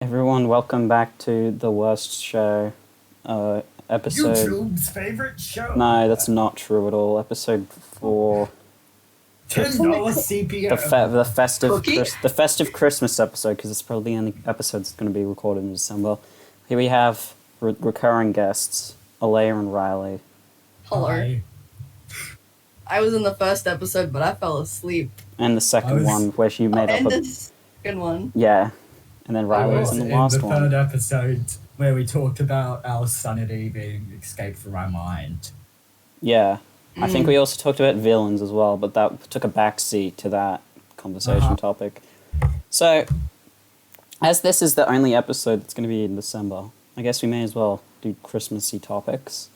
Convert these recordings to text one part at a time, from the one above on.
Everyone, welcome back to the worst show. Episode. YouTube's favorite show. No, that's not true at all. Episode 4. $10 CPM. The festive Christmas episode, because it's probably the only episode that's going to be recorded in December. Here we have recurring guests, Aleya and Riley. Hello. Hi. I was in the first episode, but I fell asleep. And the second one, where she made up And a... the second one. Yeah. And then Riley was in the last the one. third episode where we talked about our sanity being escaped from our mind. Yeah. I think we also talked about villains as well, but that took a backseat to that conversation topic. So, as this is the only episode that's going to be in December, I guess we may as well do Christmassy topics,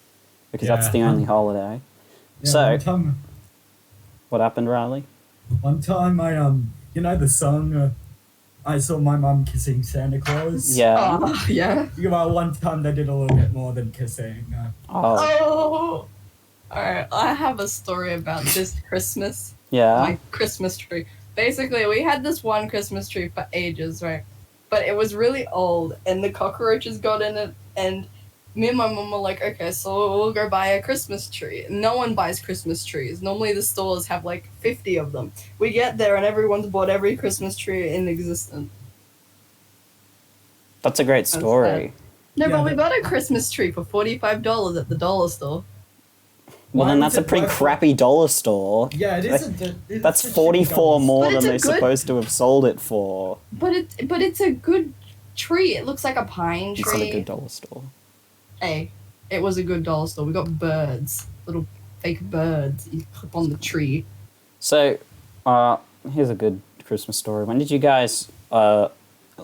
because that's the only holiday. Yeah, So, what happened, Riley? one time I, you know the song, I saw my mum kissing Santa Claus? Yeah. Yeah. One time they did a little bit more than kissing. Oh. Alright, I have a story about this Christmas. Yeah. My Christmas tree. Basically, we had this one Christmas tree for ages, right? But it was really old, and the cockroaches got in it, and me and my mum were like, okay, so we'll go buy a Christmas tree. No one buys Christmas trees. Normally the stores have like 50 of them. We get there and everyone's bought every Christmas tree in existence. That's a great story. No, Yeah, but we but- got a Christmas tree for $45 at the dollar store. Well, Why then was that's a it pretty worth it? crappy dollar store. Yeah, it isn't. That's 44 more But than it's a they're good- supposed to have sold it for. But it's a good tree. It looks like a pine It's not a tree. good dollar store. Hey, it was a good dollar store. We got birds, little fake birds. You clip on the tree. So, here's a good Christmas story. When did you guys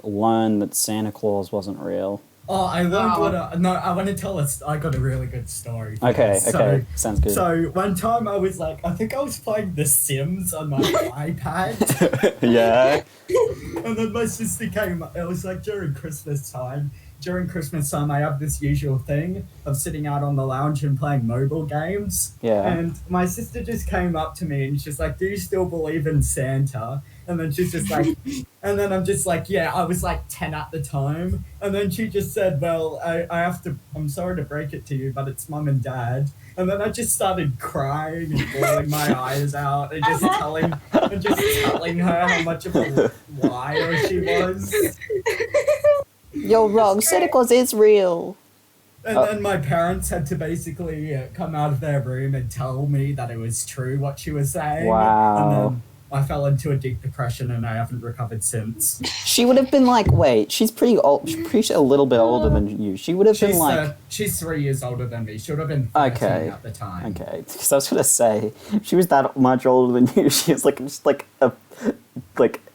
learn that Santa Claus wasn't real? Oh, I learned no, I want to tell us. I got a really good story. for Okay, this. okay, sounds good. So one time I was like, I think I was playing The Sims on my iPad, Yeah. and then my sister came. It was like during Christmas time. During Christmas time, I have this usual thing of sitting out on the lounge and playing mobile games. Yeah. And my sister just came up to me and she's like, "Do you still believe in Santa?" And then she's just like, and then I'm just like, "Yeah." I was like 10 at the time. And then she just said, "Well, I have to. I'm sorry to break it to you, but it's Mum and Dad." And then I just started crying and bawling my eyes out and just telling her how much of a liar she was. You're wrong. Santa Claus is real. And then my parents had to basically come out of their room and tell me that it was true what she was saying. Wow. And then I fell into a deep depression and I haven't recovered since. She would have been like, wait, she's pretty old. She's pretty a little bit older than you. She would have been like, she's 3 years older than me. She would have been 13 Okay. at the time. okay, because I was gonna say, if she was that much older than you, she was like just like a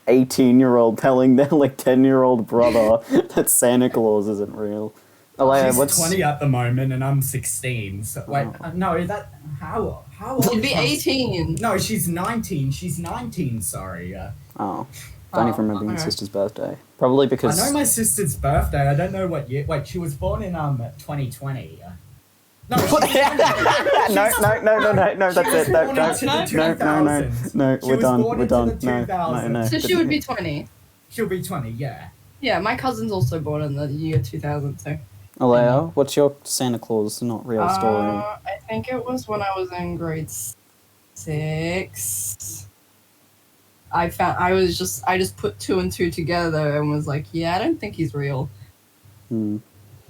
18-year-old telling their 10-year-old brother that Santa Claus isn't real. Aleya, She's what's 20 at the moment and I'm 16. So wait, no, is that how old? She'd be is my- 18. No, she's 19. She's 19. Sorry. Oh, don't even remember my okay. sister's birthday. Probably I because know my sister's birthday. I don't know what year. Wait, she was born in 2020. No, no, that's it. No, born no, into the no, 2000s. no, She we're was done. born We're into done. the No, 2000s. no. So she would be 20. She'll be 20. Yeah. Yeah, my cousin's also born in the year 2000, so. Aleya, what's your Santa Claus not real story? I think it was when I was in grade 6. I just put 2 and 2 together and was like, yeah, I don't think he's real. Hmm.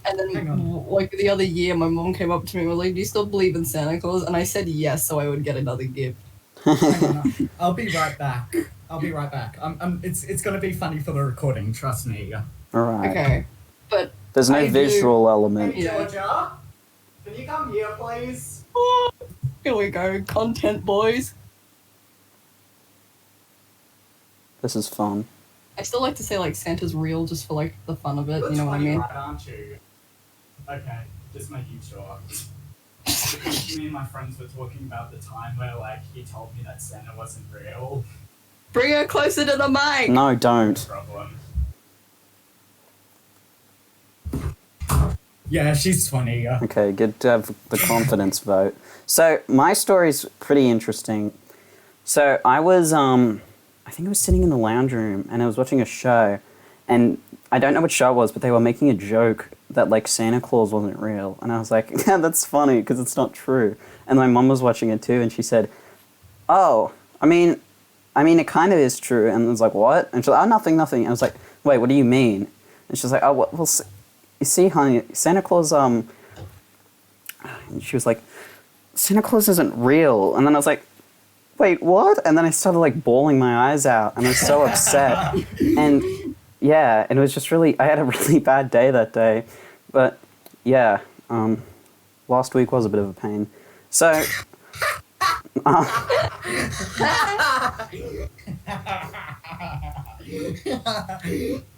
And Hang then, on. like, the other year, my mom came up to me and was like, do you still believe in Santa Claus? And I said yes, so I would get another gift. Hang on, I'll be right back. It's gonna be funny for the recording. Trust me. All right. Okay. But, There's no I do- visual element. Yeah. Georgia, can you come here, please? here we go, content, boys. This is fun. I still like to say, like, Santa's real just for, like, the fun of it, you know what I That's mean? right, aren't you? Okay, just making sure. Me and my friends were talking about the time where, he told me that Santa wasn't real. Bring her closer to the mic! No, No don't. problem. Yeah, she's funny. Okay, good to have the confidence vote. So my story's pretty interesting. So I was I think I was sitting in the lounge room and I was watching a show, and I don't know what show it was, but they were making a joke that like Santa Claus wasn't real, and I was like, yeah, that's funny because it's not true. And my mum was watching it too, and she said, "Oh, I mean, it kind of is true." And I was like, "What?" And she's like, "Oh, nothing." And I was like, "Wait, what do you mean?" And she's like, "Oh, well, you see, honey, Santa Claus, And she was like, "Santa Claus isn't real." And then I was like, "Wait, what?" And then I started like bawling my eyes out, and I was so upset. And yeah, and it was just really, I had a really bad day that day. But yeah, last week was a bit of a pain. So,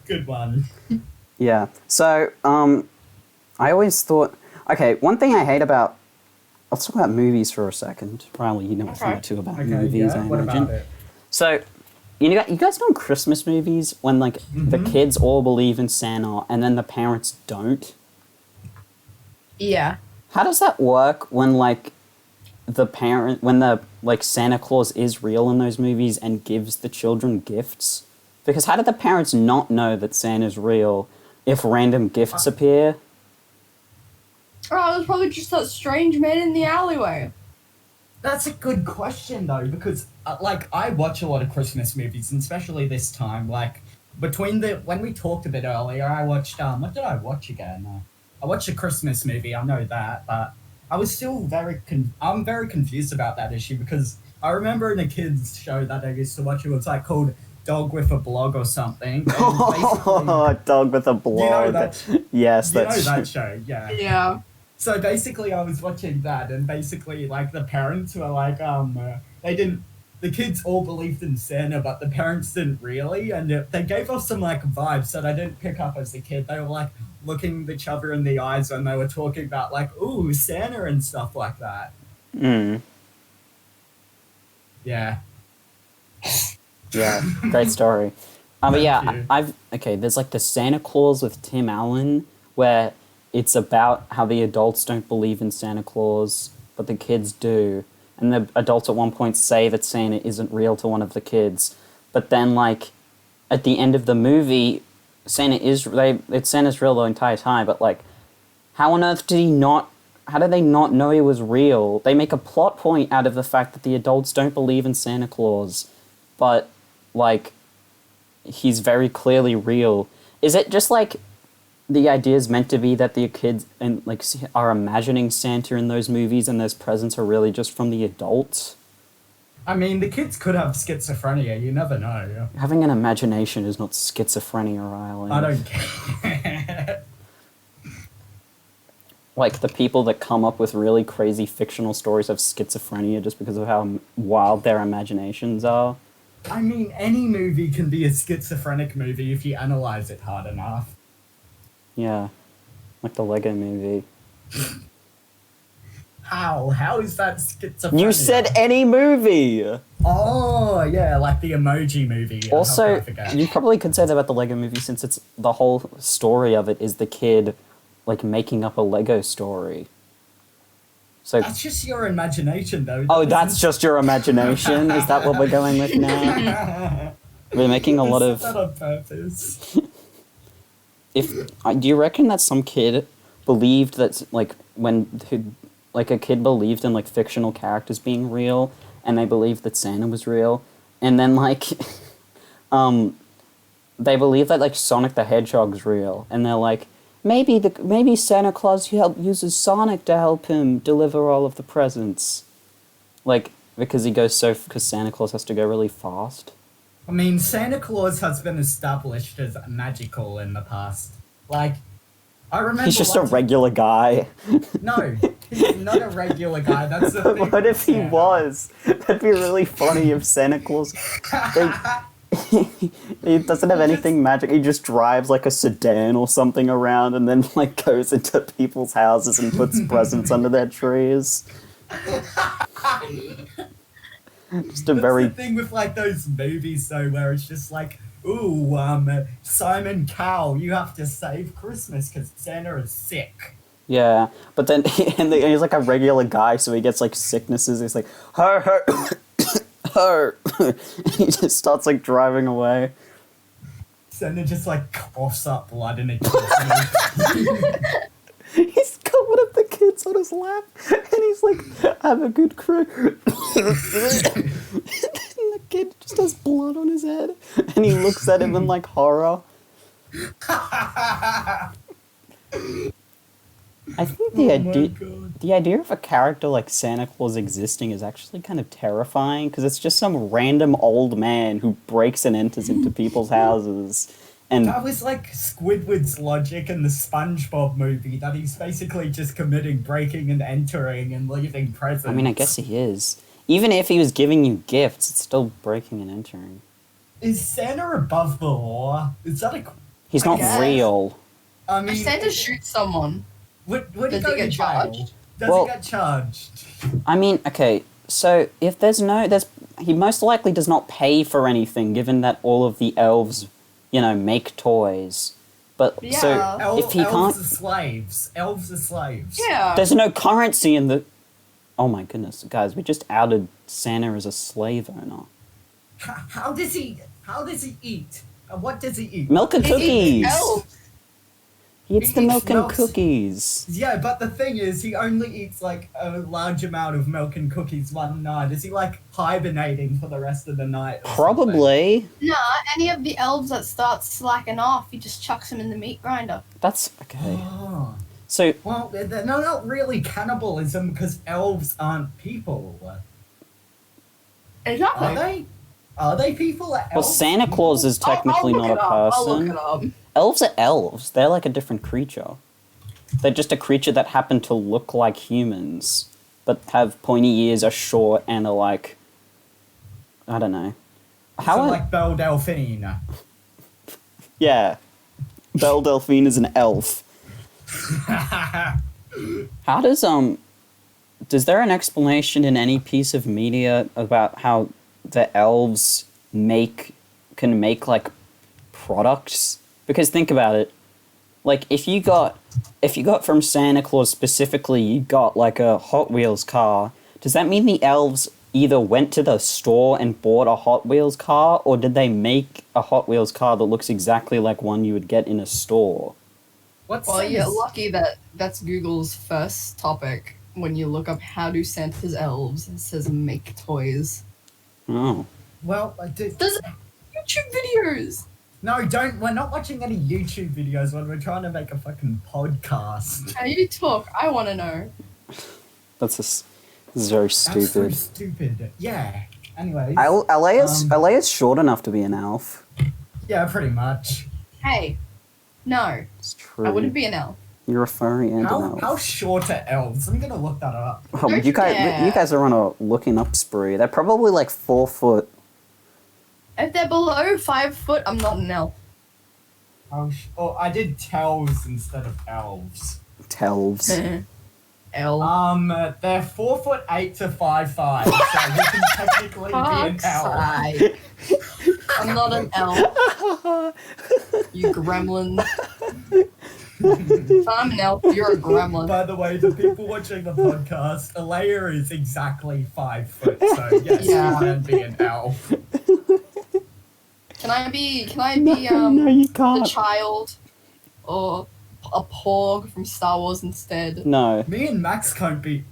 Good one. yeah. So, I always thought, okay, one thing I hate about, let's talk about movies for a second. Riley, you know a thing or two about movies, I what imagine. about it? So, you guys know in Christmas movies when like the kids all believe in Santa and then the parents don't? Yeah. How does that work when like when the like Santa Claus is real in those movies and gives the children gifts? Because how did the parents not know that Santa's real if random gifts appear? Oh, it was probably just that strange man in the alleyway. That's a good question though, because like I watch a lot of Christmas movies, and especially this time, like when we talked a bit earlier, I watched what did I watch again? I watched a Christmas movie. I know that, but I was still I'm very confused about that issue because I remember in a kids show that I used to watch, it was like called Dog with a Blog or something. Oh, Dog with a Blog. You know that? Yes, You that's know true. that show, yeah. Yeah. So basically, I was watching that, and basically, like, the parents were like, the kids all believed in Santa, but the parents didn't really, and they gave off some, like, vibes that I didn't pick up as a kid. They were, like, looking each other in the eyes when they were talking about, like, ooh, Santa and stuff like that. Mm. Yeah. Yeah, great story. But yeah, Thank you. there's like the Santa Claus with Tim Allen, where it's about how the adults don't believe in Santa Claus, but the kids do. And the adults at one point say that Santa isn't real to one of the kids. But then, like, at the end of the movie, Santa's real the entire time, but, like, how on earth how did they not know he was real? They make a plot point out of the fact that the adults don't believe in Santa Claus, but, like, he's very clearly real. Is it just, like, the idea is meant to be that the kids are imagining Santa in those movies and those presents are really just from the adults? I mean, the kids could have schizophrenia, you never know. Having an imagination is not schizophrenia, Riley. I don't care. Like, the people that come up with really crazy fictional stories have schizophrenia just because of how wild their imaginations are. I mean, any movie can be a schizophrenic movie if you analyze it hard enough. Yeah, like the Lego movie. How? How is that schizophrenia? You said any movie! Oh, yeah, like the Emoji Movie. How could I Also, forget? you probably could say that about the Lego movie since it's the whole story of it is the kid, like, making up a Lego story. So, That's just your imagination, though. oh, that's just your imagination? Is that what we're going with now? We're making a lot of... that on purpose. Do you reckon that some kid believed that, like, a kid believed in, like, fictional characters being real, and they believed that Santa was real, and then, like, they believe that, like, Sonic the Hedgehog's real, and they're like, maybe Santa Claus uses Sonic to help him deliver all of the presents. Like, because Santa Claus has to go really fast. I mean, Santa Claus has been established as magical in the past. Like, I remember... He's just a regular guy. No, he's not a regular guy. That's the thing. What if he Santa. was? That'd be really funny if Santa Claus... he doesn't have anything magic. He just drives like a sedan or something around and then like goes into people's houses and puts presents under their trees. Just a That's very... the thing with like those movies though, where it's just like, ooh, Simon Cowell, you have to save Christmas because Santa is sick. Yeah, but then he's like a regular guy, so he gets like sicknesses. He's like, her, her. He just starts like driving away. Santa just like coughs up blood in a kid's mouth. He's got one of the kids on his lap, and he's like, "Have a good crew." And the kid just has blood on his head, and he looks at him in like horror. I think the idea of a character like Santa Claus existing is actually kind of terrifying, because it's just some random old man who breaks and enters into people's houses. And That was like Squidward's logic in the SpongeBob movie, that he's basically just committing breaking and entering and leaving presents. I mean, I guess he is. Even if he was giving you gifts, it's still breaking and entering. Is Santa above the law? Is that a... He's I not guess. real. I mean... If Santa shoots someone, Would he does go he get to jail? charged? Does Well- he get charged? I mean, okay, so if he most likely does not pay for anything, given that all of the elves, make toys. But Yeah. so if he elves can't, are slaves. Elves are slaves. yeah. there's no currency in the. Oh my goodness, guys, we just outed Santa as a slave owner. How does he eat? What does he eat? Milk and He eats cookies. elves. He eats He the eats milk and milk. cookies. Yeah, but the thing is, he only eats like a large amount of milk and cookies one night. Is he like hibernating for the rest of the night? or something? Probably. Nah, any of the elves that start slacking off, he just chucks them in the meat grinder. That's okay. Oh. So Well, they're not really cannibalism because elves aren't people. Exactly. Are they? Are they people? Are well, elves Santa people? Claus is technically I'll look not it a up. I'll look person. it up. Elves are elves. They're like a different creature. They're just a creature that happen to look like humans, but have pointy ears, are short, and are like... I don't know. So like Belle Delphine. Yeah. Belle Delphine is an elf. How does, Is there an explanation in any piece of media about how the elves can make, like, products? Because think about it. Like, if you got from Santa Claus specifically, you got, like, a Hot Wheels car, does that mean the elves either went to the store and bought a Hot Wheels car, or did they make a Hot Wheels car that looks exactly like one you would get in a store? What's Well, you're lucky that that's Google's first topic when you look up how do Santa's elves. It says make toys. Oh. Well, There's YouTube videos. no, don't. We're not watching any YouTube videos when we're trying to make a fucking podcast. How you talk? I want to know. This is very That's so stupid. stupid. Yeah. Anyways. Aleya's short enough to be an elf. Yeah, pretty much. Hey, no, It's true. I wouldn't be an elf. You're a furry and an elf. How short are elves? I'm gonna look that up. Oh, you guys are on a looking up spree. They're probably like 4 foot. If they're below 5 foot, I'm not an elf. I did tells instead of elves. Telves. Elf. They're 4'8" to 5'5", so you can technically be an Fuck's elf. sake. I'm not an elf. You gremlin. If I'm an elf, you're a gremlin. By the way, the people watching the podcast, Aleya is exactly 5 foot, so yes, Yeah. you can be an elf. Can I be No, you the can't. child or a porg from Star Wars instead? No. Me and Max can't be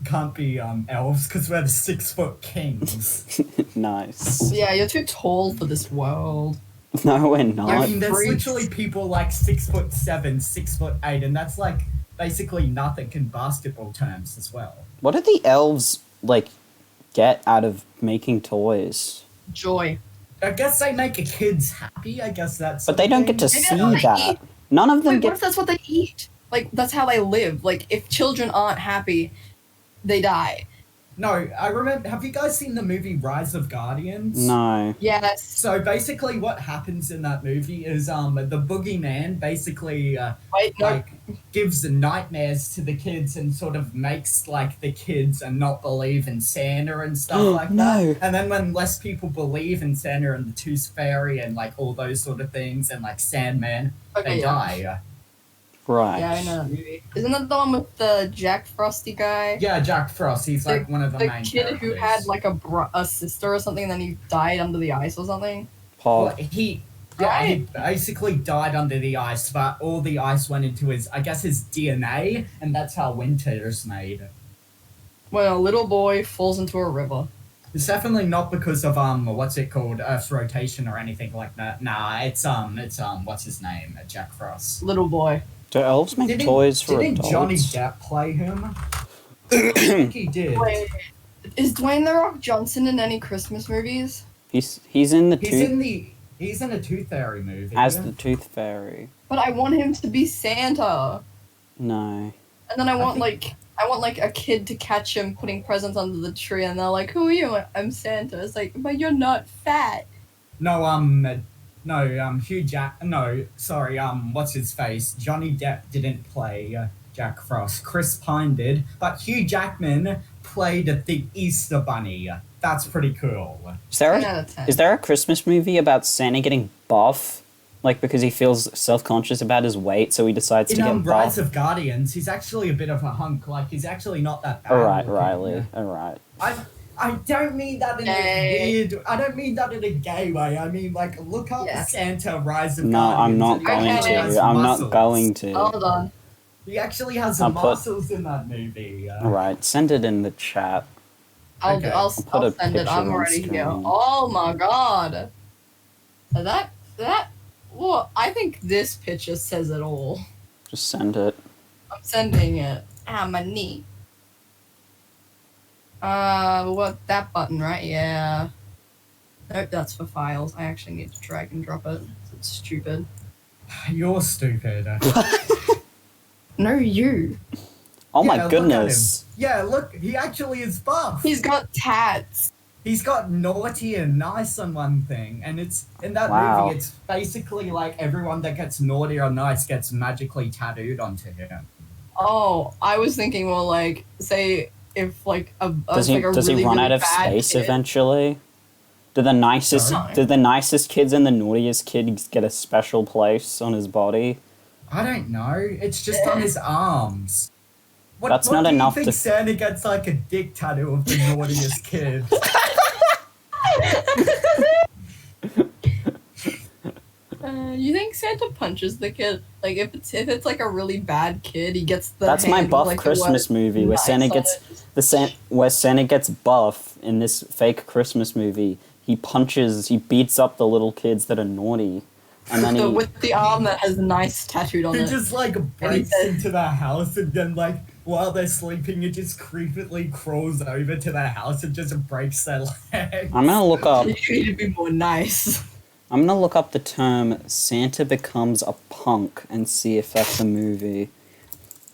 elves because we're the 6 foot kings. Nice. Yeah, you're too tall for this world. No, we're I not. mean, there's freaks. literally people like 6'7", 6'8", and that's like basically nothing in basketball terms as well. What do the elves, like, get out of making toys? Joy. I guess they make the kids happy. I guess that's. But they don't get to Maybe see that's what they that. eat. None of them Wait, what get... if that's what they eat? Like, that's how they live. Like, if children aren't happy, they die. No, I remember. Have you guys seen the movie Rise of Guardians? No. Yes. So basically, what happens in that movie is the boogeyman basically Wait, no. like gives nightmares to the kids and sort of makes like the kids and not believe in Santa and stuff like No. that. And then when less people believe in Santa and the Tooth Fairy and like all those sort of things and like Sandman, Okay, they yeah. die. Right. Yeah, I know that movie. Isn't that the one with the Jack Frosty guy? Yeah, Jack Frost. He's like one of the The main kid who characters. had like a sister or something, and then he died under the ice or something. Paul. Well, he Yeah, he Right. basically died under the ice, but all the ice went into his, I guess, his DNA, and that's how winter is made. When a little boy falls into a river. It's definitely not because of what's it called, Earth's rotation or anything like that. Nah, it's what's his name, Jack Frost. Little boy. Do elves make toys for didn't adults? Johnny Depp play him? I think he did. Wait, is Dwayne The Rock Johnson in any Christmas movies? He's in the He's in a Tooth Fairy movie. as the Tooth Fairy. But I want him to be Santa. No. And then I want like a kid to catch him putting presents under the tree, and they're like, "Who are you?" I'm Santa. It's like, but you're not fat. What's his face? Johnny Depp didn't play Jack Frost. Chris Pine did, but Hugh Jackman played the Easter Bunny. That's pretty cool. Is there 10 out of 10. is there a Christmas movie about Santa getting buff? Like, because he feels self-conscious about his weight, so he decides to get buff? Rise of Guardians, he's actually a bit of a hunk. Like, he's actually not that bad. Alright, looking. Riley. Alright. I don't mean that in a weird. I don't mean that in a gay way. I mean, like, look up Yeah. Santa Rise of No, Guardians. I'm not and he going actually has to. I'm not muscles. going to. Hold on. He actually has I'll put- muscles in that movie. Alright, send it in the chat. I'll Okay. I'll, put I'll a send it. picture I'm on already here. screen. Oh my god. That. Well, I think this picture says it all. Just send it. I'm sending it. Ah, my knee. What, that button, right? Yeah. Nope, that's for files. I actually need to drag and drop it. It's stupid. You're stupid. No, you. Oh Yeah, my look at goodness. him. Yeah, look, he actually is buff. He's got tats. He's got naughty and nice on one thing, and it's in that Wow. movie. It's basically like everyone that gets naughty or nice gets magically tattooed onto him. Oh, I was thinking more like, say, if like a Does he like a does really, he run really out of bad space kid. eventually? Do the nicest Sorry? do the nicest kids and the naughtiest kids get a special place on his body? I don't know. It's just on his arms. What, That's what not do enough you to- think Santa gets like a dick tattoo of the naughtiest kid? You think Santa punches the kid? Like if it's like a really bad kid, he gets the. That's my hand with, buff like, the Christmas word movie where nice Santa on gets it. where Santa gets buff in this fake Christmas movie. He beats up the little kids that are naughty, and then he with the arm that has nice tattooed on He it. just like breaks says- into their house and then like while they're sleeping, it just creepily crawls over to their house and just breaks their legs. I'm gonna look up. You need to be more nice. I'm gonna look up the term "Santa becomes a punk" and see if that's a movie.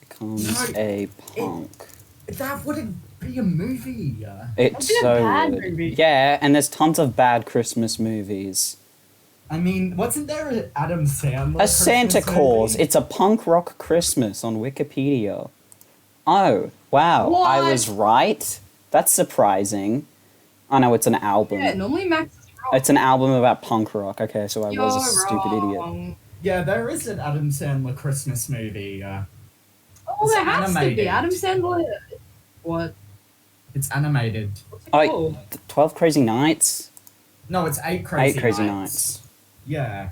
Becomes No, a punk. That wouldn't be a movie. It's be a so bad weird. movie. Yeah, and there's tons of bad Christmas movies. I mean, wasn't there an Adam Sandler? A Santa Christmas Claus. movie? It's a punk rock Christmas on Wikipedia. Oh, wow. I What? was right. That's surprising. Oh no, it's an album. Yeah, normally Max is wrong. It's an album about punk rock. Okay, so I was a You're stupid idiot. wrong. Yeah, there is an Adam Sandler Christmas movie. Oh, It's there has to animated. be. Adam Sandler. What? It's animated. Oh, Oh, 12 Crazy Nights? No, it's Eight Crazy 8 Crazy Nights. Nights. Yeah.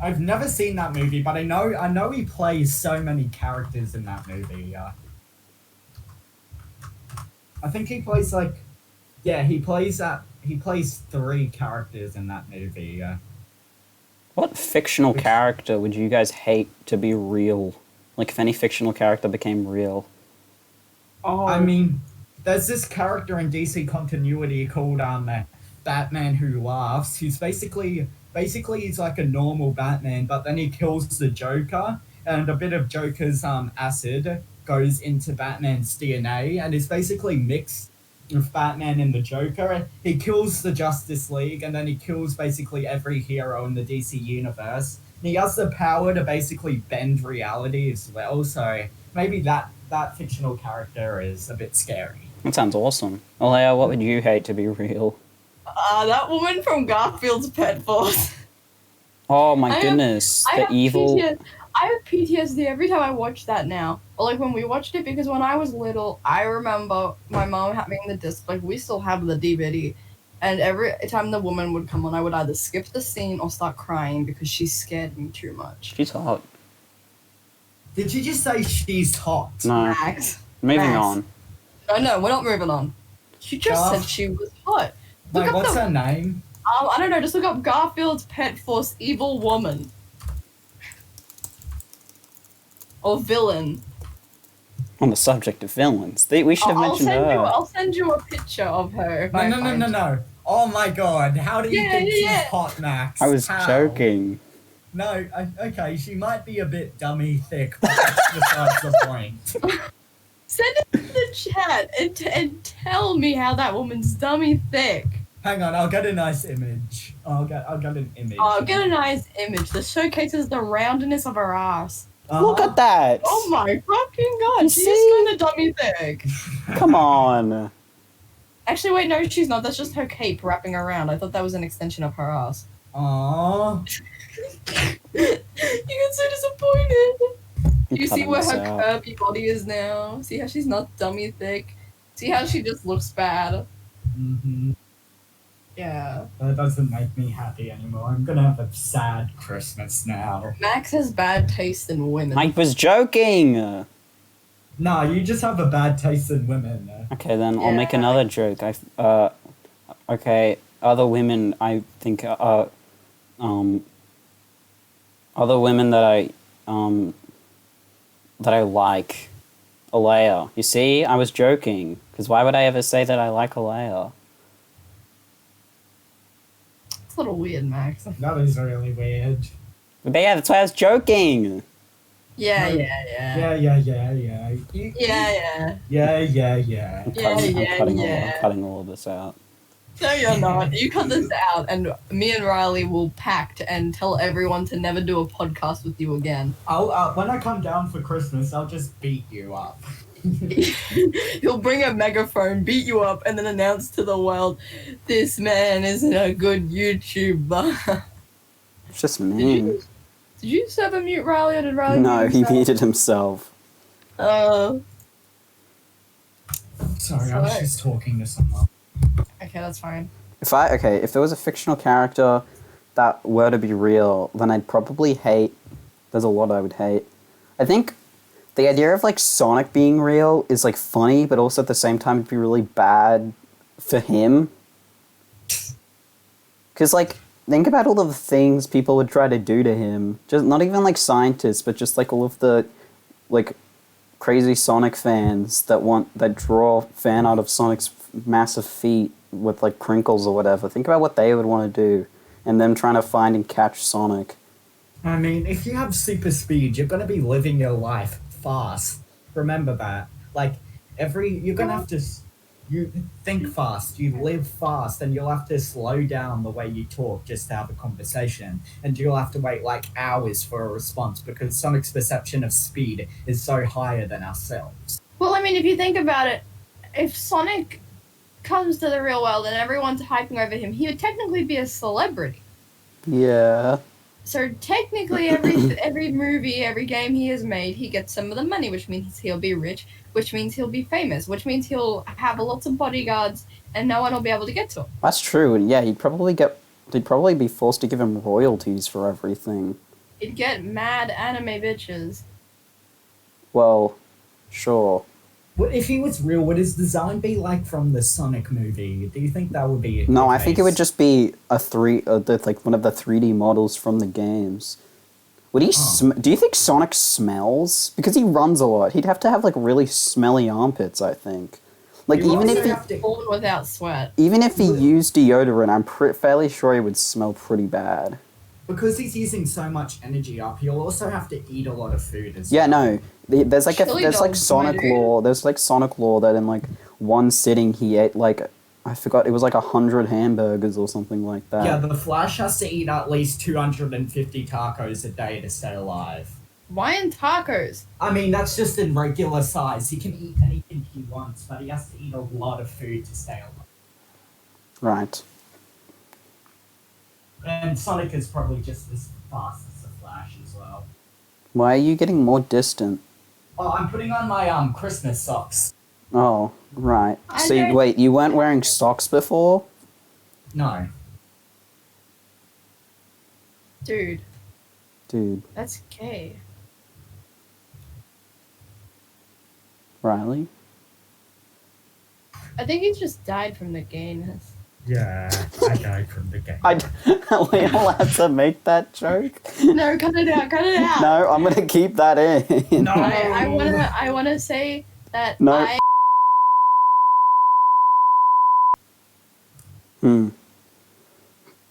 I've never seen that movie, but I know he plays so many characters in that movie. I think he plays he plays 3 characters in that movie. What fictional character would you guys hate to be real? Like, if any fictional character became real. oh. I mean, there's this character in DC continuity called Batman Who Laughs. He's basically he's like a normal Batman, but then he kills the Joker, and a bit of Joker's acid goes into Batman's DNA, and is basically mixed with Batman and the Joker. He kills the Justice League, and then he kills basically every hero in the DC universe. And he has the power to basically bend reality as well, so maybe that fictional character is a bit scary. That sounds awesome. Aleya, what would you hate to be real? That woman from Garfield's Pet Force. Oh my I have- goodness. I The have evil. I have PTSD every time I watch that now. Or like when we watched it, because when I was little, I remember my mom having the disc. Like we still have the DVD, And every time the woman would come on, I would either skip the scene or start crying because she scared me too much. She's hot. Did you just say she's hot? No. Max. Moving Max. on. Oh no, we're not moving on. She just Garf. said she was hot. Look Wait, up what's the- her name? I don't know, just look up Garfield's Pet Force Evil Woman. Or Villain. On the subject of villains, we should have mentioned her. I'll send you a picture of her. if I No. find it. Oh my god, how do you Yeah, think she's yeah. hot, Max? I was How? joking. No, okay, she might be a bit dummy thick, but that's besides the point. Send it in the chat and tell me how that woman's dummy thick. Hang on, I'll get a nice image. I'll get an image. Oh, get a nice image that showcases the roundness of her ass. Look at that! Oh my fucking god, You she's see? kind of dummy thick. Come on! Actually, wait, no, she's not. That's just her cape wrapping around. I thought that was an extension of her ass. Aww. You get so disappointed. You're You see cutting where this her out. curvy body is now? See how she's not dummy thick? See how she just looks bad? Mm-hmm. Yeah. That doesn't make me happy anymore. I'm gonna have a sad Christmas now. Max has bad taste in women. I was joking! No, you just have a bad taste in women. Okay, then I'll make Yeah. another joke. Okay, other women I think other women that I like. Aleya. You see, I was joking. Because why would I ever say that I like Aleya? It's a little weird, Max. That is really weird. But yeah, that's why I was joking! Yeah. You- Yeah. Yeah. I'm Yeah, cutting yeah. I'm cutting all of this out. No, you're not. You cut this out, and me and Riley will pact and tell everyone to never do a podcast with you again. I'll when I come down for Christmas, I'll just beat you up. He'll bring a megaphone, beat you up, and then announce to the world, "This man isn't a good YouTuber." It's just mean. Did you just have a mute Riley, or did Riley? No, mute he himself? muted himself. Sorry, I was Sorry. just talking to someone. Okay, that's fine. If there was a fictional character that were to be real, then I'd probably hate. There's a lot I would hate. I think the idea of like Sonic being real is like funny, but also at the same time it'd be really bad for him. Because like, think about all of the things people would try to do to him. Just not even like scientists, but just like all of the like crazy Sonic fans that draw fan art of Sonic's massive feet with like crinkles or whatever. Think about what they would want to do, and them trying to find and catch Sonic. I mean, if you have super speed, you're gonna be living your life fast. Remember that. Like you're gonna have to. You think fast, you live fast, and you'll have to slow down the way you talk just to have a conversation. And you'll have to wait like hours for a response because Sonic's perception of speed is so higher than ourselves. Well, I mean, if you think about it, if Sonic comes to the real world and everyone's hyping over him, he would technically be a celebrity. Yeah. So technically, every movie, every game he has made, he gets some of the money, which means he'll be rich, which means he'll be famous, which means he'll have lots of bodyguards, and no one will be able to get to him. That's true, and yeah, they'd probably be forced to give him royalties for everything. He'd get mad anime bitches. Well, sure. What if he was real? Would his design be like from the Sonic movie? Do you think that would be? No, the I think it would case? just be like one of the 3D models from the games. Would he? Do you think Sonic smells? Because he runs a lot. He'd have to have like really smelly armpits. I think. Like You even also if he, have to- Born without sweat. even if he used deodorant, I'm fairly sure he would smell pretty bad. Because he's using so much energy up, he'll also have to eat a lot of food as Yeah, well. no. There's like Chili there's like dogs, Sonic my dude. lore. There's like Sonic lore that in like one sitting he ate like I forgot it was like 100 hamburgers or something like that. Yeah, the Flash has to eat at least 250 tacos a day to stay alive. Why in tacos? I mean, that's just in regular size. He can eat anything he wants, but he has to eat a lot of food to stay alive. Right. And Sonic is probably just as fast as the Flash as well. Why are you getting more distant? Oh, I'm putting on my Christmas socks. Oh, right. I So don't- wait, you weren't wearing socks before? No. Dude, Dude, that's gay. Riley? I think he just died from the gayness. Yeah, I died from the game. Are we allowed to make that joke? No, cut it out, cut it out. No, I'm gonna keep that in. No. I wanna say that No. I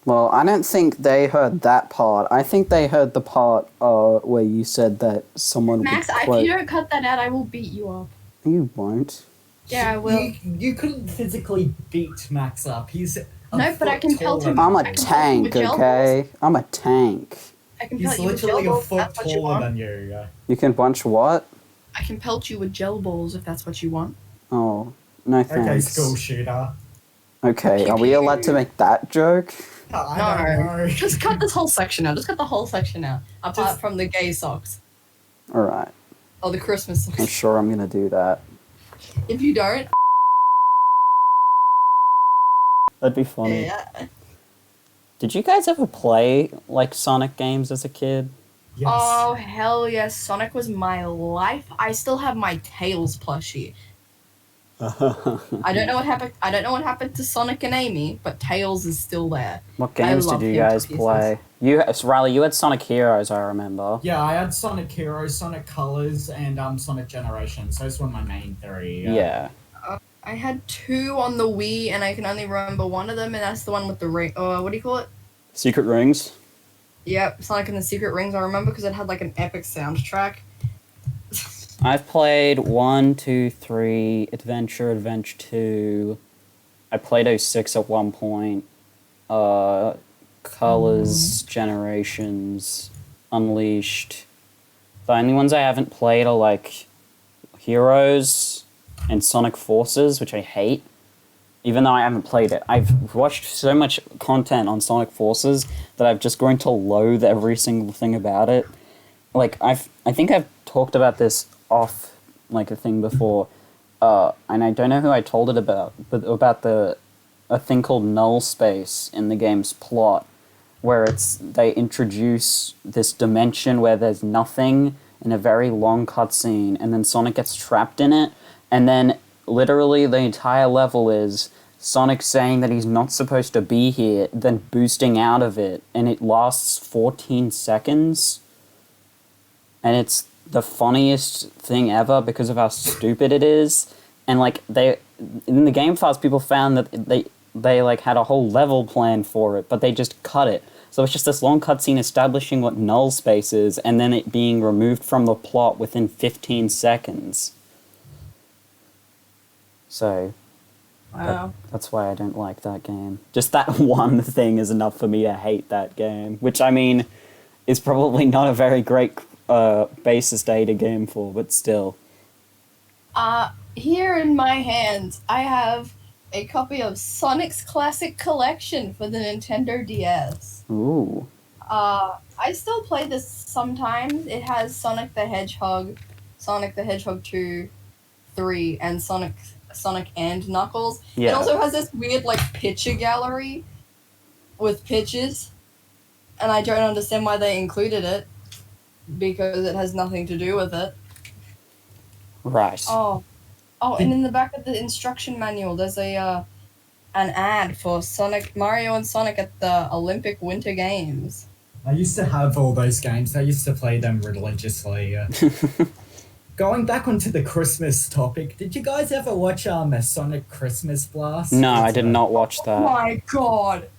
Well, I don't think they heard that part. I think they heard the part where you said that someone Max, would if quote... you don't cut that out, I will beat you up. You won't. Yeah, I will. You couldn't physically beat Max up. He's No, but I can pelt him. I'm I a can pelt him tank, with gel okay? I'm a tank. I can He's pelt you with gel literally a balls if foot that's what you taller want. than you. You can punch what? I can pelt you with gel balls if that's what you want. Oh, no Okay, thanks. school shooter. Okay, are we allowed to make that joke? I don't know. Just cut this whole section out. Just cut the whole section out. Apart Just- from the gay socks. Alright, Or the Christmas I'm socks. sure I'm gonna do that. If you don't, That'd be funny. yeah. Did you guys ever play, like, Sonic games as a kid? Yes. Oh hell yes, Sonic was my life. I still have my Tails plushie. I don't know what happened. I don't know what happened to Sonic and Amy, but Tails is still there. What games did love you him guys to pieces. play? Riley, you had Sonic Heroes, I remember. Yeah, I had Sonic Heroes, Sonic Colors, and Sonic Generations. Those were my main three. Yeah. I had 2 on the Wii, and I can only remember one of them, and that's the one with the ring. What do you call it? Secret Rings? Yep, Sonic and the Secret Rings. I remember because it had like an epic soundtrack. I've played 1, 2, 3, Adventure 2. I played 06 at one point. Colors, Generations, Unleashed. The only ones I haven't played are like Heroes and Sonic Forces, which I hate. Even though I haven't played it. I've watched so much content on Sonic Forces that I've just grown to loathe every single thing about it. Like, I think I've talked about this off, like, a thing before, and I don't know who I told it about, but about a thing called null space in the game's plot, where they introduce this dimension where there's nothing in a very long cutscene, and then Sonic gets trapped in it, and then literally the entire level is Sonic saying that he's not supposed to be here, then boosting out of it, and it lasts 14 seconds. And it's the funniest thing ever because of how stupid it is. And like in the Game Files, people found that they like had a whole level plan for it, but they just cut it. So it's just this long cutscene establishing what null space is, and then it being removed from the plot within 15 seconds. So Wow. that's why I don't like that game. Just that one thing is enough for me to hate that game, which I mean is probably not a very great basis to hate a game for, but still. Here in my hands, I have a copy of Sonic's Classic Collection for the Nintendo DS. Ooh. I still play this sometimes. It has Sonic the Hedgehog 2, 3, and Sonic and Knuckles. Yeah. It also has this weird like picture gallery with pictures, and I don't understand why they included it because it has nothing to do with it. Right. Oh, and in the back of the instruction manual, there's an ad for Mario and Sonic at the Olympic Winter Games. I used to have all those games. I used to play them religiously. Going back onto the Christmas topic, did you guys ever watch a Sonic Christmas Blast? No, I did not watch Oh that. my god!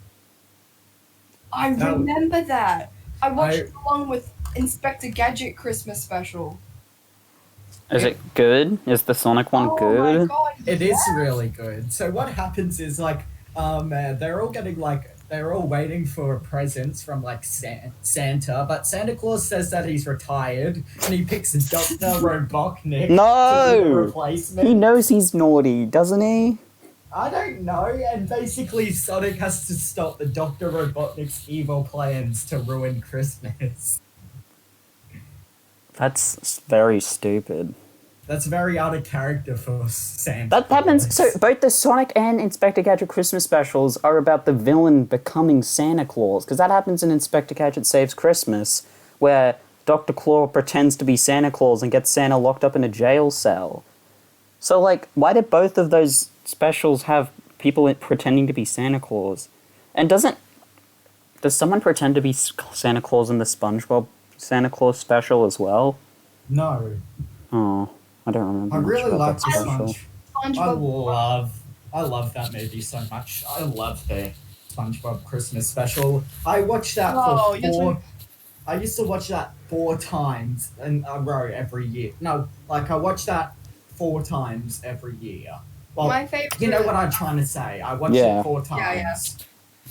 I No. remember that. I watched I- it along with Inspector Gadget Christmas special. Is it good? Is the Sonic one Oh my good? god! It is yes. really good. So what happens is they're all waiting for presents from like Santa, but Santa Claus says that he's retired and he picks Dr. Robotnik to be the No! replacement. He knows he's naughty, doesn't he? I don't know, and basically Sonic has to stop the Dr. Robotnik's evil plans to ruin Christmas. That's very stupid. That's very out of character for Santa. That happens. Claus. So both the Sonic and Inspector Gadget Christmas specials are about the villain becoming Santa Claus, because that happens in Inspector Gadget Saves Christmas, where Dr. Claw pretends to be Santa Claus and gets Santa locked up in a jail cell. So, like, why did both of those specials have people pretending to be Santa Claus? And does someone pretend to be Santa Claus in the SpongeBob Santa Claus special as well? No. Oh, I don't remember. I much really about like that the special. SpongeBob. I love that movie so much. I love the SpongeBob Christmas special. I watched that Oh, for you're four. I used to watch that 4 times in a row every year. No, like I watched that 4 times every year. Well, My favorite. you know what I'm trying to say. I watched Yeah. it 4 times. Yeah, yeah.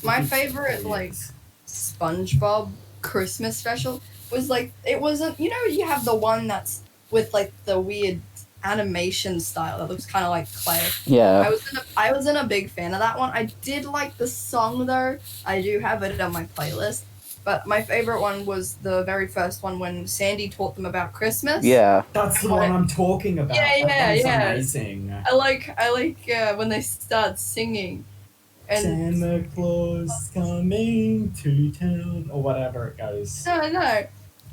My Which is favorite, brilliant. SpongeBob Christmas special was it wasn't, you have the one that's with the weird animation style that looks kind of like clay. Yeah. I wasn't a big fan of that one. I did like the song though. I do have it on my playlist. But my favorite one was the very first one when Sandy taught them about Christmas. Yeah. That's the one I'm talking about. Yeah, That one's yeah. amazing. I like when they start singing. And Santa Claus coming to town, or whatever it goes. no.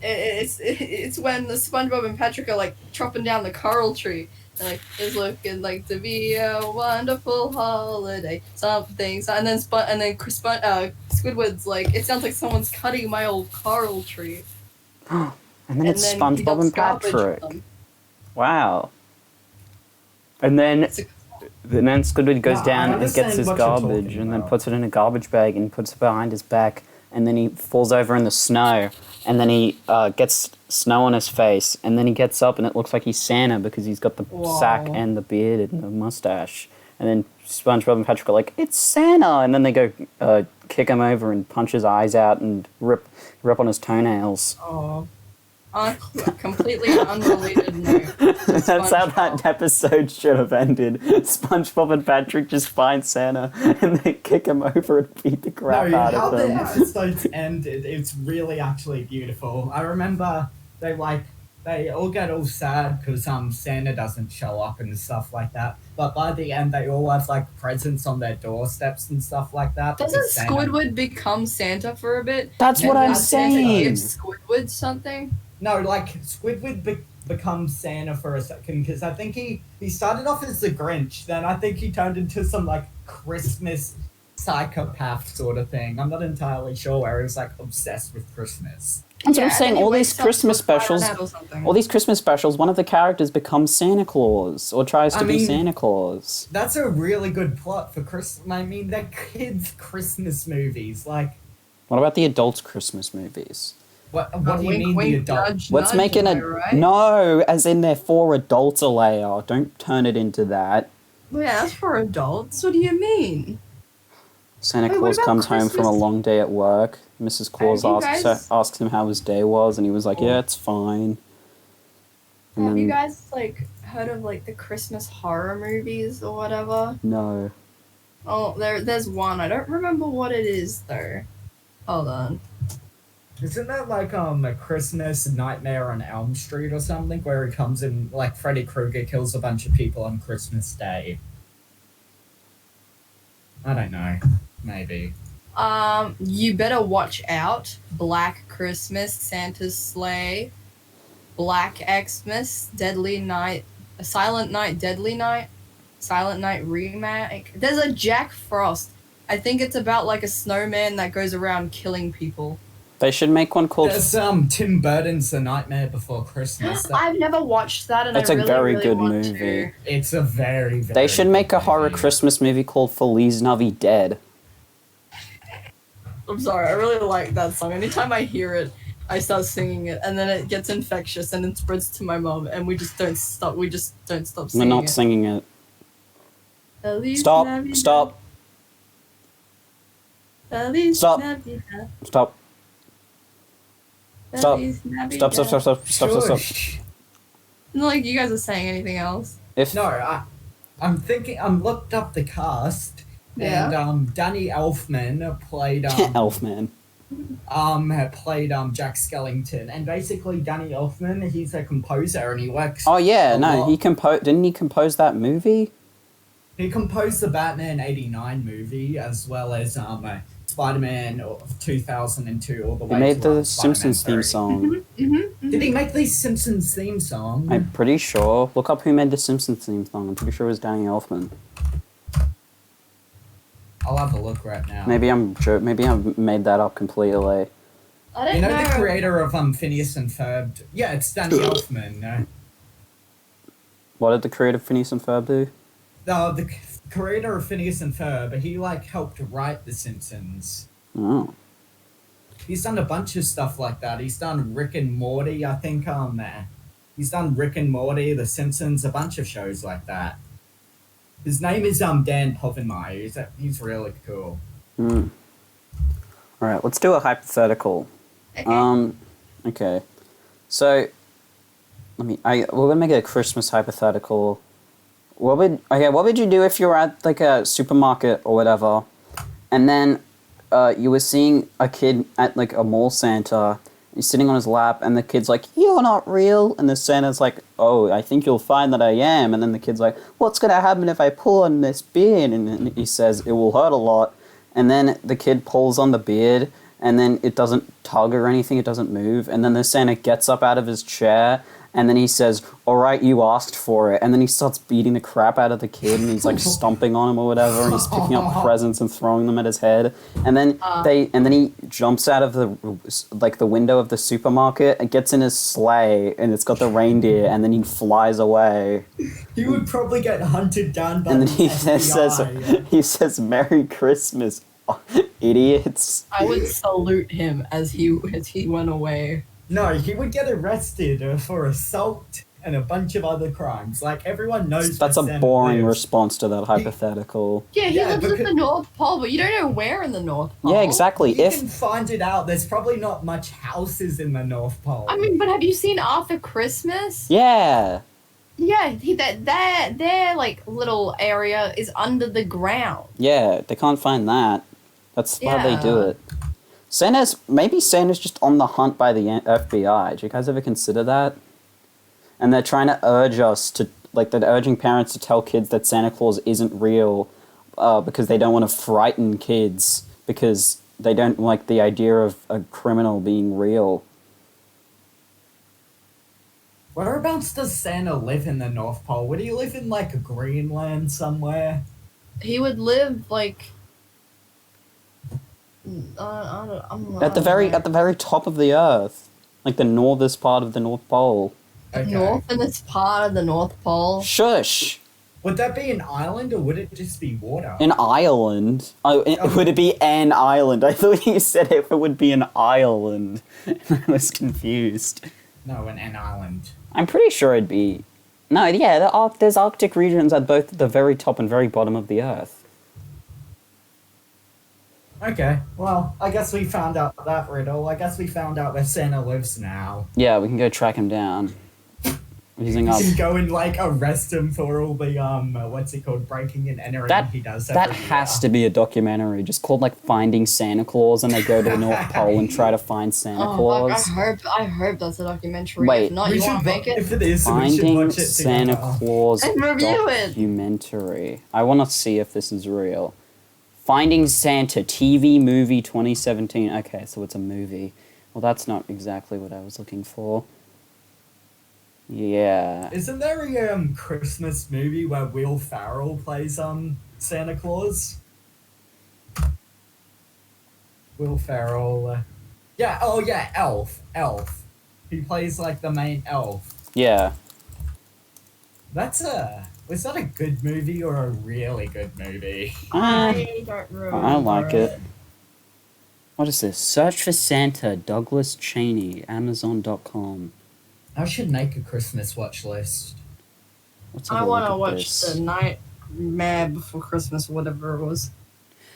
It's when the SpongeBob and Patrick are chopping down the coral tree. And, it's looking like to be a wonderful holiday. Something. And then Squidward's it sounds like someone's cutting my old coral tree. And then it's he SpongeBob dumps and garbage on Patrick. them. Wow. And then It's a- Squidward goes No, I down and understand gets his what you're garbage talking and then about. puts it in a garbage bag and puts it behind his back. And then he falls over in the snow. And then he gets snow on his face. And then he gets up and it looks like he's Santa because he's got the sack Wow. and the beard and the mustache. And then SpongeBob and Patrick are like, it's Santa! And then they go kick him over and punch his eyes out and rip on his toenails. Oh. On a completely unrelated note. That's how SpongeBob. that episode should have ended. SpongeBob and Patrick just find Santa and they kick him over and beat the crap No, out how of the him. episodes ended, it's really actually beautiful. I remember they all get all sad because Santa doesn't show up and stuff like that. But by the end, they all have presents on their doorsteps and stuff like that. Doesn't because Santa- Squidward become Santa for a bit? That's what And I'm then Santa saying. gives Squidward something? No, Squidward becomes Santa for a second because I think he started off as the Grinch. Then I think he turned into some Christmas psychopath sort of thing. I'm not entirely sure where he was obsessed with Christmas. That's what Yeah, I'm and saying. then he All these wakes up Christmas with fire specials, net or something. all these Christmas specials, one of the characters becomes Santa Claus or tries to I be mean- Santa Claus. That's a really good plot for Christmas. I mean, they're kids' Christmas movies. What about the adults' Christmas movies? What do you Wink, mean wink, the adult? nudge, Let's nudge, make it am a I right? no, as in they're for adults, Aleya. Don't turn it into that. Well, yeah, that's for adults. What do you mean? Santa Wait, what Claus about comes home from a Christmas? long day at work. Mrs. Claus Have you asks him how his day was, and he was like, Oh. "Yeah, it's fine." And Have then, you guys heard of the Christmas horror movies or whatever? No. Oh, there's one. I don't remember what it is though. Hold on. Isn't that a Christmas Nightmare on Elm Street or something where he comes in Freddy Krueger kills a bunch of people on Christmas Day? I don't know. Maybe. You better watch out. Black Christmas, Santa's Sleigh, Black Xmas, Deadly Night, Silent Night, Deadly Night, Silent Night remake. There's a Jack Frost. I think it's about a snowman that goes around killing people. They should make one called. There's Tim Burton's The Nightmare Before Christmas. I've never watched that, and That's I a really, very really good want movie. to. It's a very, very They should make a good horror movie. Christmas movie called Feliz Navi Dead. I'm sorry, I really like that song. Anytime I hear it, I start singing it, and then it gets infectious, and it spreads to my mom, and we just don't stop. We just don't stop We're singing not it. singing it. Feliz Stop! Navidad, Stop! Feliz Stop. Navidad, Stop! Stop. Feliz Stop! Navidad. Stop! Shush. Not you guys are saying anything else. If No, I'm thinking. I'm looked up the cast, Yeah. and Danny Elfman played Elfman. played Jack Skellington, and basically Danny Elfman, he's a composer and he works. Oh yeah, a no, lot. he composed. Didn't he compose that movie? He composed the Batman '89 movie as well as Spider-Man 2002 all the way He made to the Spider-Man Simpsons theme 3. song. Did he make the Simpsons theme song? I'm pretty sure. Look up who made the Simpsons theme song. I'm pretty sure it was Danny Elfman. I'll have a look right now. Maybe I've made that up completely. I don't You know know. the creator of Phineas and Ferb? Yeah, it's Danny Elfman. What did the creator of Phineas and Ferb do? The creator of Phineas and Ferb, he helped write The Simpsons. Oh. He's done a bunch of stuff like that. He's done Rick and Morty, I think. He's done Rick and Morty, The Simpsons, a bunch of shows like that. His name is Dan Povenmire. He's really cool. Hmm. All right, let's do a hypothetical. Okay. Okay. So, we're gonna make it a Christmas hypothetical. What would you do if you were at like a supermarket or whatever, and then you were seeing a kid at like a mall Santa, he's sitting on his lap, and the kid's like, "You're not real," and the Santa's like, "Oh, I think you'll find that I am," and then the kid's like, "What's gonna happen if I pull on this beard?" And he says, "It will hurt a lot," and then the kid pulls on the beard, and then it doesn't tug or anything, it doesn't move, and then the Santa gets up out of his chair, and then he says, "All right, you asked for it," and then he starts beating the crap out of the kid, and he's like stomping on him or whatever, and he's picking up presents and throwing them at his head, and then he jumps out of the window of the supermarket and gets in his sleigh, and it's got the reindeer, and then he flies away, He would probably get hunted down by and the then FBI. he says, "Merry Christmas, idiots." I would salute him as he went away. No, he would get arrested for assault and a bunch of other crimes. Like, everyone knows That's where a Santa boring lives. response to that hypothetical. Yeah, he Yeah, lives at because- the North Pole, but you don't know where in the North Pole. Yeah, exactly. You If can find it out. There's probably not much houses in the North Pole. I mean, but have you seen Arthur Christmas? yeah. Yeah, their like little area is under the ground. Yeah, they can't find that. That's how they do Yeah. it. Maybe Santa's just on the hunt by the FBI. Do you guys ever consider that? And they're trying to urge us to, like, they're urging parents to tell kids that Santa Claus isn't real because they don't want to frighten kids because they don't like the idea of a criminal being real. Whereabouts does Santa live in the North Pole? Would he live in, like, Greenland somewhere? He would live like. I'm not At the very top of the Earth, like the northest part of the North Pole. Okay. north in this part of the North Pole. Shush! Would that be an island or would it just be water? An island? Oh, would it be an island? I thought you said if it would be an island. I was confused. No, an island. I'm pretty sure it'd be. No, yeah, there's Arctic regions at both the very top and very bottom of the Earth. Okay, well, I guess we found out that riddle. I guess we found out where Santa lives now. Yeah, we can go track him down. Using We our. can go and, like, arrest him for all the, what's it called, breaking and entering he does That every has year. to be a documentary, just called like Finding Santa Claus, and they go to the North Pole and try to find Santa Oh, Claus. fuck, I hope that's a documentary. Wait. If not, We you should want to make it? If it is, we should Finding watch it Santa together. Claus And review it. documentary. I want to see if this is real. Finding Santa TV movie 2017. Okay, so it's a movie. Well, that's not exactly what I was looking for. Yeah. Isn't there a Christmas movie where Will Ferrell plays Santa Claus? Will Ferrell. Yeah. Oh yeah, Elf. He plays like the main elf. Yeah. Was that a good movie or a really good movie? I don't remember. I like it. What is this? Search for Santa, Douglas Cheney, Amazon.com. I should make a Christmas watch list. Let's have I a want look to at watch this. the Nightmare Before Christmas, whatever it was.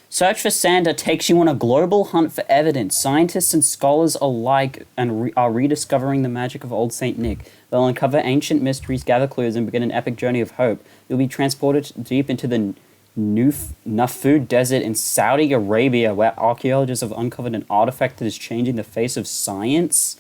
Search for Santa takes you on a global hunt for evidence. Scientists and scholars alike are rediscovering the magic of Old Saint Nick. They'll uncover ancient mysteries, gather clues, and begin an epic journey of hope. You'll be transported deep into the Nafud Desert in Saudi Arabia, where archaeologists have uncovered an artifact that is changing the face of science.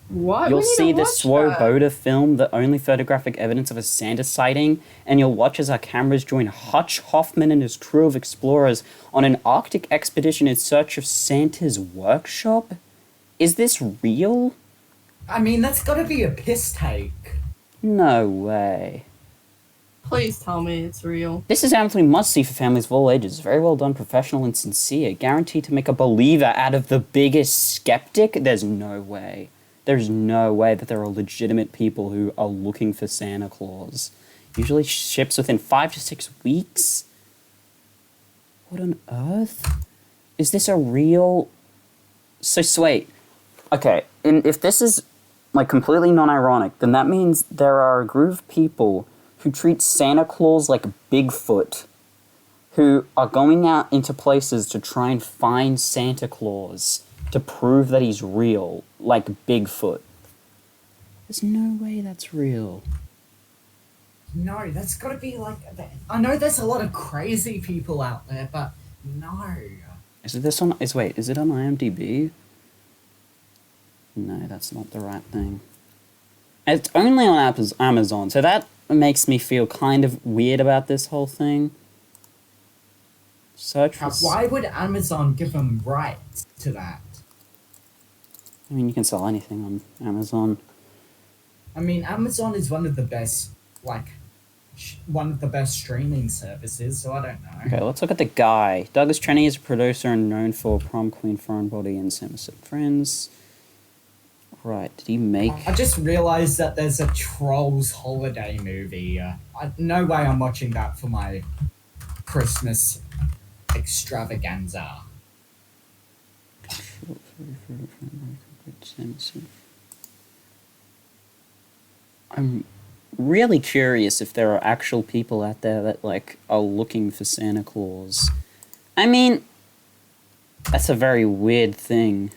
What? You'll We need to see the watch that. Swoboda film, the only photographic evidence of a Santa sighting, and you'll watch as our cameras join Hutch Hoffman and his crew of explorers on an Arctic expedition in search of Santa's workshop? Is this real? I mean, that's gotta be a piss take. No way. Please tell me it's real. This is absolutely must-see for families of all ages. Very well done, professional and sincere. Guaranteed to make a believer out of the biggest skeptic? There's no way. There's no way that there are legitimate people who are looking for Santa Claus. Usually ships within 5 to 6 weeks? What on earth? Is this a real... So wait. Okay, if this is, like, completely non-ironic, then that means there are a group of people who treat Santa Claus like Bigfoot, who are going out into places to try and find Santa Claus to prove that he's real, like Bigfoot. There's no way that's real. No, that's gotta be like... I know there's a lot of crazy people out there, but no. Is it on IMDb? No, that's not the right thing. It's only on Amazon, so that makes me feel kind of weird about this whole thing. Search for... Why would Amazon give them rights to that? I mean, you can sell anything on Amazon. I mean, Amazon is one of the best, one of the best streaming services, so I don't know. Okay, let's look at the guy. Douglas Trenny is a producer and known for Prom Queen, Foreign Body, and Somerset Friends. Right, did he make... I just realised that there's a Trolls holiday movie. No way I'm watching that for my Christmas extravaganza. I'm really curious if there are actual people out there that, like, are looking for Santa Claus. I mean, that's a very weird thing.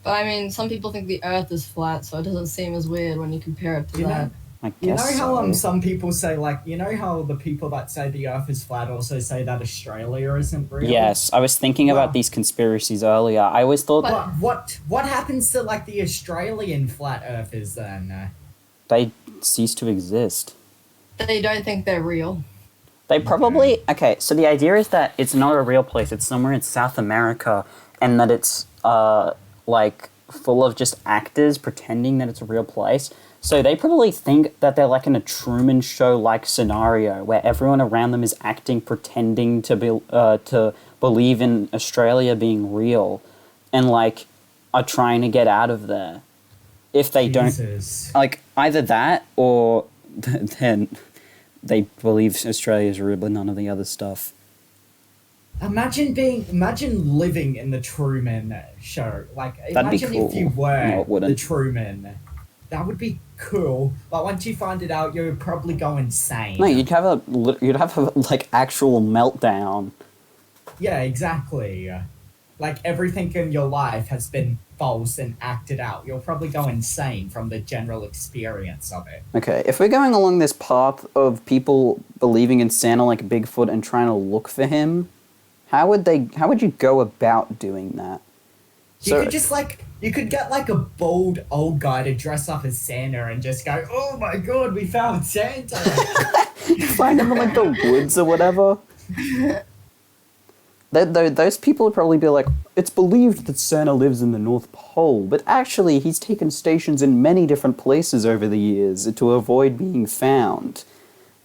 But I mean, some people think the Earth is flat, so it doesn't seem as weird when you compare it to You that. know, I you know guess how so. some people say, like, you know how the people that say the Earth is flat also say that Australia isn't real? Yes, I was thinking about these conspiracies earlier. I always thought But what happens to, like, the Australian flat Earthers then? they cease to exist. They don't think they're real. They probably... Okay, so the idea is that it's not a real place. It's somewhere in South America, and that it's, like, full of just actors pretending that it's a real place. So they probably think that they're, like, in a Truman Show-like scenario where everyone around them is acting, pretending to believe in Australia being real, and, like, are trying to get out of there. If they Jesus. don't... Like, either that, or then they believe Australia's real, but none of the other stuff. Imagine living in the Truman Show. Like, That'd be imagine cool. if you were No, it wouldn't. the Truman. That would be cool. But once you find it out, you'd probably go insane. No, you'd have a like actual meltdown. Yeah, exactly. Like, everything in your life has been false and acted out. You'll probably go insane from the general experience of it. Okay, if we're going along this path of people believing in Santa like Bigfoot and trying to look for him, how would you go about doing that? You could get, like, a bald old guy to dress up as Santa and just go, "Oh my god, we found Santa!" Find him in, like, the woods or whatever. Those people would probably be like, it's believed that Santa lives in the North Pole, but actually he's taken stations in many different places over the years to avoid being found.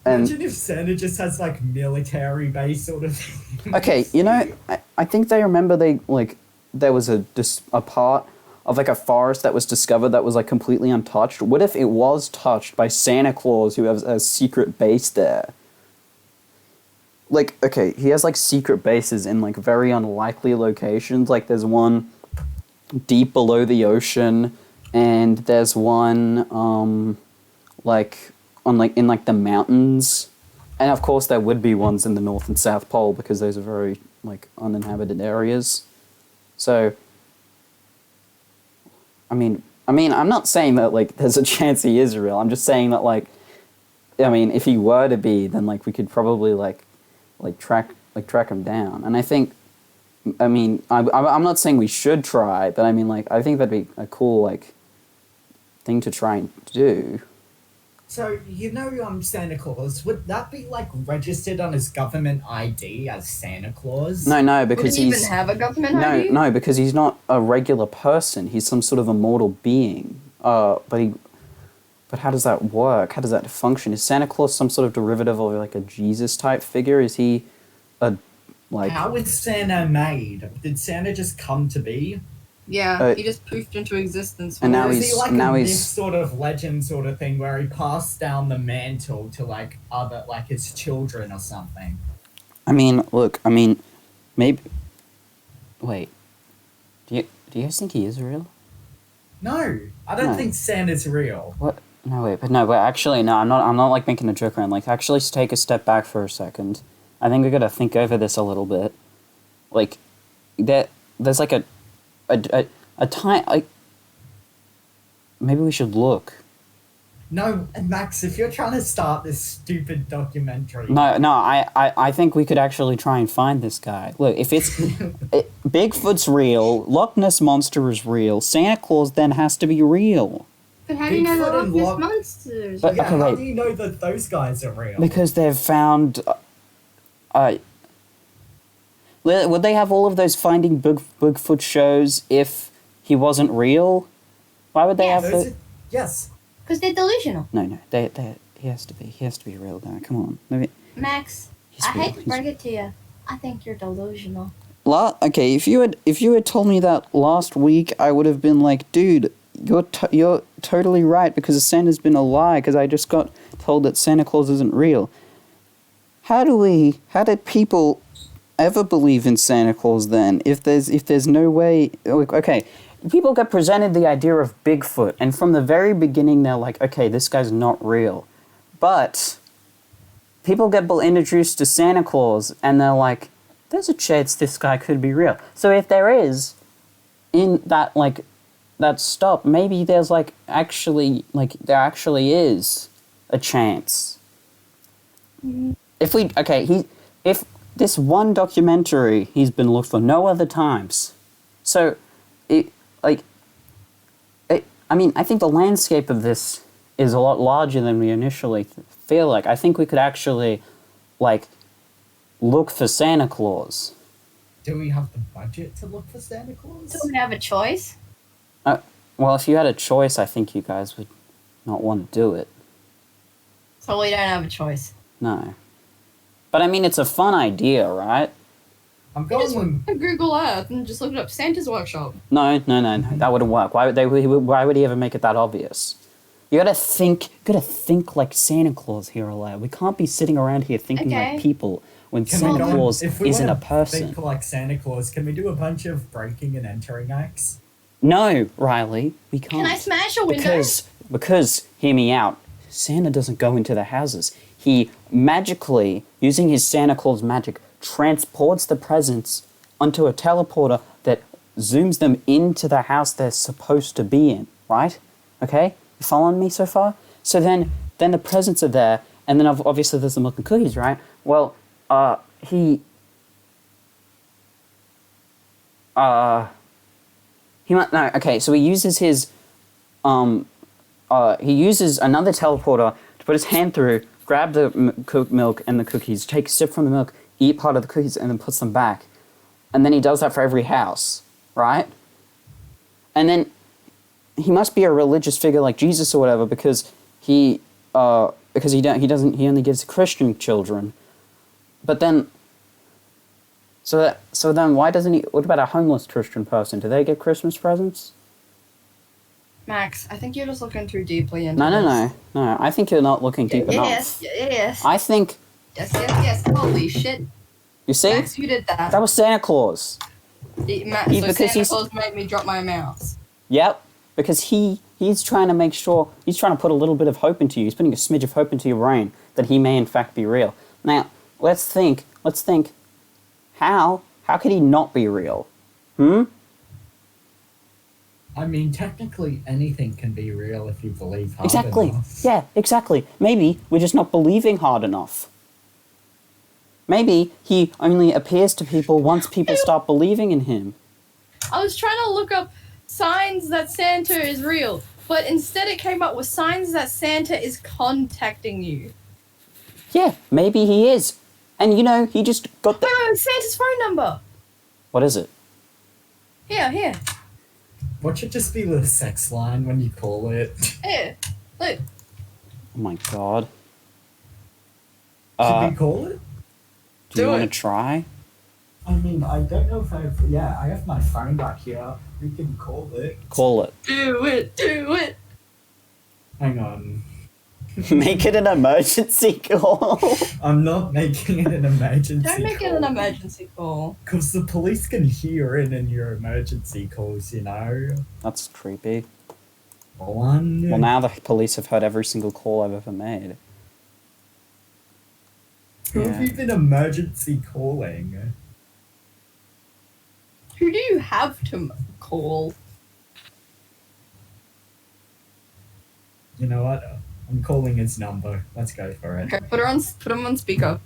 Imagine if Santa just has, like, military base sort of thing. Okay, you know, I think they remember there was a part of, like, a forest that was discovered that was, like, completely untouched. What if it was touched by Santa Claus, who has a secret base there? Like, okay, he has, like, secret bases in, like, very unlikely locations. Like, there's one deep below the ocean, and there's one, in, the mountains. And, of course, there would be ones in the North and South Pole, because those are very, like, uninhabited areas. So, I mean, I'm not saying that, like, there's a chance he is real. I'm just saying that, like, I mean, if he were to be, then like we could probably track him down. And I think, I mean, I'm not saying we should try, but I mean, like, I think that'd be a cool like thing to try and do. So, Santa Claus, would that be, like, registered on his government ID as Santa Claus? No, because Would he he's... even have a government ID? No, because he's not a regular person. He's some sort of immortal being. But how does that work? How does that function? Is Santa Claus some sort of derivative of, like, a Jesus-type figure? Is he a, like... How was Santa made? Did Santa just come to be? Yeah, he just poofed into existence. And now Or is he's... he like now a he's... myth sort of legend sort of thing where he passed down the mantle to, like, other, like, his children or something? I mean, look, maybe... Wait. Do you guys think he is real? No, I don't think Santa's real. What? No, but actually, no, I'm not, like, making a joke around. Like, actually take a step back for a second. I think we gotta think over this a little bit. Like, there's, like, a time, like... Maybe we should look. No, Max, if you're trying to start this stupid documentary... No, I think we could actually try and find this guy. Look, if it's... Bigfoot's real, Loch Ness Monster is real, Santa Claus then has to be real. But how do you know Bigfoot the and Loch Loch- Ness monsters? But- Yeah, okay, how wait. do you know that those guys are real? Because they've found... would they have all of those Finding Bigfoot shows if he wasn't real? Why would they have Those the... are- yes. Because they're delusional. No, he has to be a real guy. Come on. Max, He's I real. hate to break it to you. I think you're delusional. Okay, if you had told me that last week, I would have been like, dude, you're totally right because Santa's been a lie because I just got told that Santa Claus isn't real. How did people ever believe in Santa Claus then? If there's no way, okay, people get presented the idea of Bigfoot, and from the very beginning they're like, okay, this guy's not real, but people get introduced to Santa Claus and they're like, there's a chance this guy could be real. So if there is, in that, like, that stop, maybe there's, like, actually, like, there actually is a chance. If this one documentary he's been looked for no other times. So, I think the landscape of this is a lot larger than we initially feel like. I think we could actually, like, look for Santa Claus. Do we have the budget to look for Santa Claus? Do we have a choice? Well, if you had a choice, I think you guys would not want to do it. So we don't have a choice. No. But I mean, it's a fun idea, right? I'm You just going with... Google Earth and just look up Santa's workshop. No, that wouldn't work. Why would he ever make it that obvious? You gotta think like Santa Claus here, Aleya. We can't be sitting around here thinking like people when Can Santa we Claus if we isn't a wanna person. think like Santa Claus, can we do a bunch of breaking and entering acts? No, Riley, we can't. Can I smash a window? Because, hear me out, Santa doesn't go into the houses. He magically, using his Santa Claus magic, transports the presents onto a teleporter that zooms them into the house they're supposed to be in, right? Okay? You following me so far? So then the presents are there, and then obviously there's the milk and cookies, right? Well, he uses his, he uses another teleporter to put his hand through, grab the milk and the cookies, take a sip from the milk, eat part of the cookies, and then puts them back. And then he does that for every house, right? And then he must be a religious figure like Jesus or whatever because he only gives Christian children. But then, so then why doesn't he? What about a homeless Christian person? Do they get Christmas presents? Max, I think you're just looking too deeply into No. I think you're not looking deep enough. Yes. I think. Yes. Holy shit. You see? Max, you did that. That was Santa Claus. Max, so because Santa he's- Claus made me drop my mouse. Yep. Because he's trying to make sure, he's trying to put a little bit of hope into you. He's putting a smidge of hope into your brain that he may in fact be real. Now, let's think, how could he not be real? I mean, technically anything can be real if you believe hard Exactly. enough. Yeah, exactly. Maybe we're just not believing hard enough. Maybe he only appears to people once people start believing in him. I was trying to look up signs that Santa is real, but instead it came up with signs that Santa is contacting you. Yeah, maybe he is. And you know, he just got the... Wait, Santa's phone number. What is it? Here. What should just be the sex line when you call it? Here. Look. Oh my god. Should we call it? Do you Do want to it. try? I mean, I don't know if I have my phone back here. We can call it. Call it. Do it. Hang on. Make it an emergency call. I'm not making it an emergency Don't make it an emergency call. Because the police can hear it in your emergency calls, you know? That's creepy. One. Well, now the police have heard every single call I've ever made. Who have you been emergency calling? Who do you have to call? You know what? I'm calling his number. Let's go for it. Okay, put him on speaker.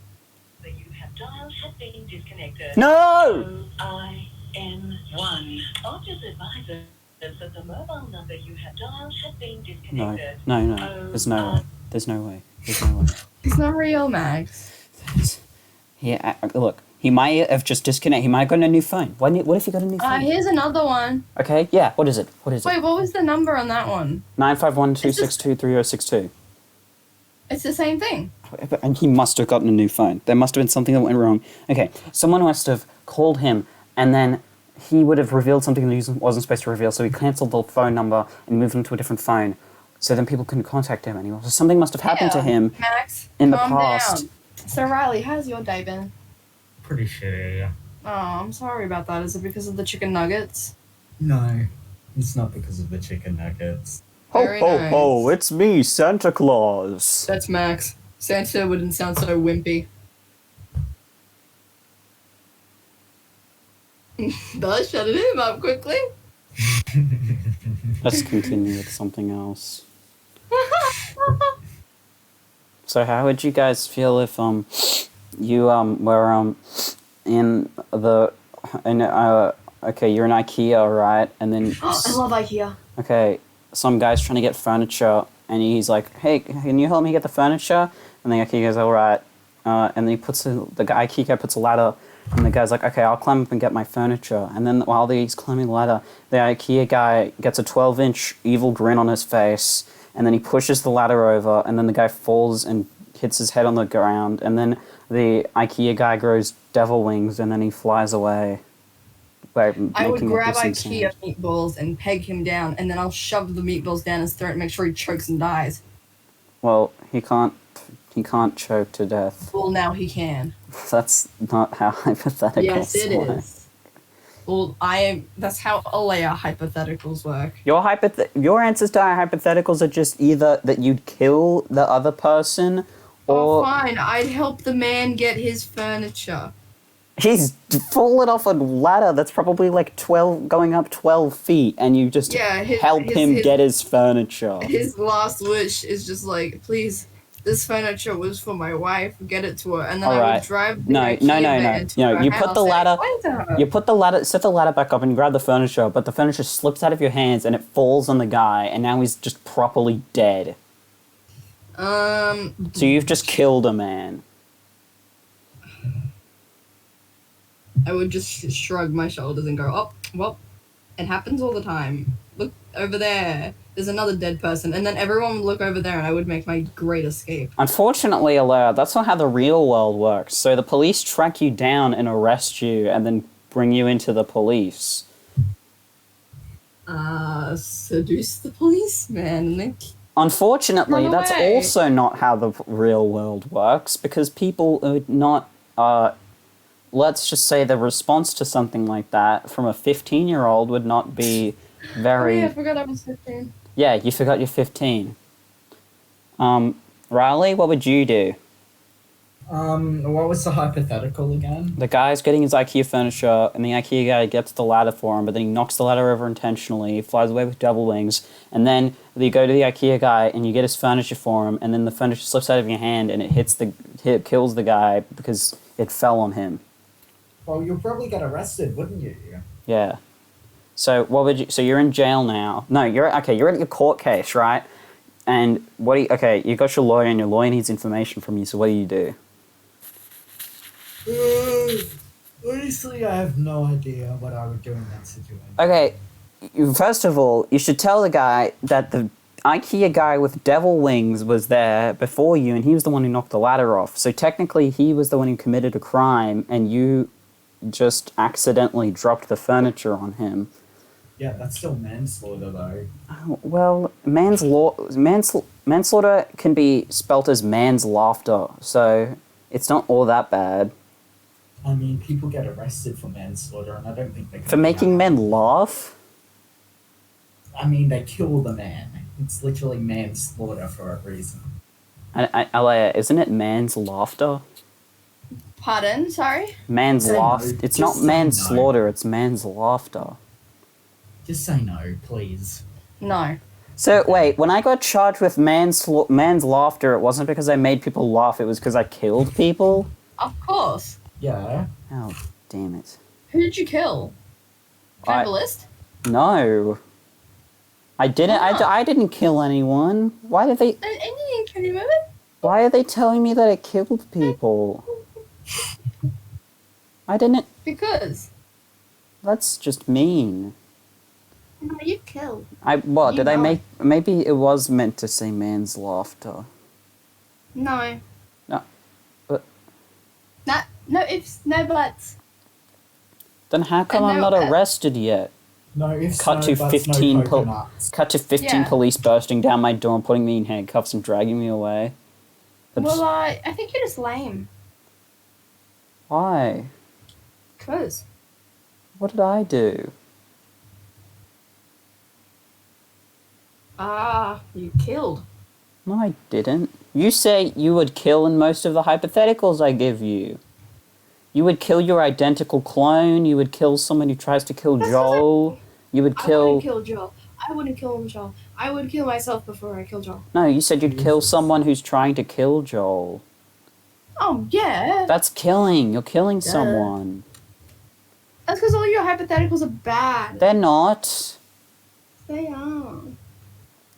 that you have dialed has been disconnected. No! OIN1. Archer's advisor says that the mobile number you have dialed has been No. disconnected. No. There's no way. There's no way. There's no way. It's not real, Max. Yeah, look. He might have just disconnected. He might have gotten a new phone. What if he got a new phone? Here's another one. Okay, yeah. What is it? Wait, what was the number on that one? 951-262-3062. It's the same thing. And he must have gotten a new phone. There must have been something that went wrong. Okay, someone must have called him, and then he would have revealed something that he wasn't supposed to reveal, so he cancelled the phone number and moved into a different phone, so then people couldn't contact him anymore. So something must have happened to him Max, in the calm past. down. So Riley, how's your day been? Pretty shitty. Oh, I'm sorry about that. Is it because of the chicken nuggets? No, it's not because of the chicken nuggets. Very nice. It's me, Santa Claus. That's Max. Santa wouldn't sound so wimpy. That shut him up quickly. Let's continue with something else. So how would you guys feel if you were in the okay, you're in IKEA, right? And then I love IKEA. okay, some guy's trying to get furniture, and he's like, "Hey, can you help me get the furniture?" And the IKEA goes, "All right." And then he IKEA guy puts a ladder, and the guy's like, "Okay, I'll climb up and get my furniture." And then while he's climbing the ladder, the IKEA guy gets a 12-inch evil grin on his face, and then he pushes the ladder over, and then the guy falls and hits his head on the ground, and then the IKEA guy grows devil wings, and then he flies away. I would making a grab hissing IKEA sound. meatballs and peg him down, and then I'll shove the meatballs down his throat and make sure he chokes and dies. Well, he can't choke to death. Well, now he can. That's not how hypotheticals Yes, it work. is. Well, that's how Aleya hypotheticals work. Your answers to our hypotheticals are just either that you'd kill the other person, Oh, or fine. I'd help the man get his furniture. he's fallen off a ladder that's probably like 12, going up 12 feet, and you just help him get his furniture. His last wish is just like, please, this furniture was for my wife. Get it to her, and then I Alright. would drive. The No. IKEA van to her You put the house and ladder. explain to her. You put the ladder, set the ladder back up, and you grab the furniture. But the furniture slips out of your hands, and it falls on the guy, and now he's just properly dead. So you've just killed a man. I would just shrug my shoulders and go, oh, well, it happens all the time. Look over there. There's another dead person. And then everyone would look over there and I would make my great escape. Unfortunately, Aleya, that's not how the real world works. So the police track you down and arrest you and then bring you into the police. Seduce the policeman and then Unfortunately, Run that's away. also not how the real world works, because people would not, let's just say the response to something like that from a 15-year-old would not be very... Oh, yeah, I forgot I was 15. Yeah, you forgot you're 15. Riley, what would you do? What was the hypothetical again? The guy's getting his IKEA furniture, and the IKEA guy gets the ladder for him, but then he knocks the ladder over intentionally, flies away with devil wings, and then you go to the IKEA guy and you get his furniture for him, and then the furniture slips out of your hand and it kills the guy because it fell on him. Well, you'll probably get arrested, wouldn't you? Yeah. So what would you? So you're in jail now. No, you're at your court case, right? And you got your lawyer, and your lawyer needs information from you. So what do you do? Honestly, I have no idea what I would do in that situation. Okay, first of all, you should tell the guy that the IKEA guy with devil wings was there before you, and he was the one who knocked the ladder off. So technically, he was the one who committed a crime, and you just accidentally dropped the furniture on him. Yeah, that's still manslaughter, though. Oh, well, manslaughter can be spelt as man's laughter, so it's not all that bad. I mean, people get arrested for manslaughter, and I don't think they can... For making men laugh? I mean, they kill the man. It's literally manslaughter for a reason. Aleya, isn't it man's laughter? Pardon? Sorry? Man's Say laugh. no. It's Just not say manslaughter, no. it's man's laughter. Just say no, please. No. So, wait, when I got charged with man's laughter, it wasn't because I made people laugh, it was because I killed people? Of course. Yeah. Oh, damn it. Who did you kill? Do you have a list? No. I didn't. I didn't kill anyone. Why did they? Anything, can you remember? Why are they telling me that I killed people? I didn't. Because. That's just mean. No, you killed. What You did I know make? Maybe it was meant to say man's laughter. No. No. But No ifs, no buts. then how come I'm not arrested yet? No, if Cut so, to but 15 no coconuts. Cut to 15 Yeah. police bursting down my door and putting me in handcuffs and dragging me away. Well, I think you're just lame. Why? 'Cause. What did I do? You killed. No, I didn't. You say you would kill in most of the hypotheticals I give you. You would kill your identical clone. You would kill someone who tries to kill Joel. You would I kill... wouldn't kill Joel. I wouldn't kill Joel. I would kill myself before I kill Joel. No, you said you'd kill someone who's trying to kill Joel. Oh, yeah. That's killing. You're killing someone. That's because all your hypotheticals are bad. They're not. They are.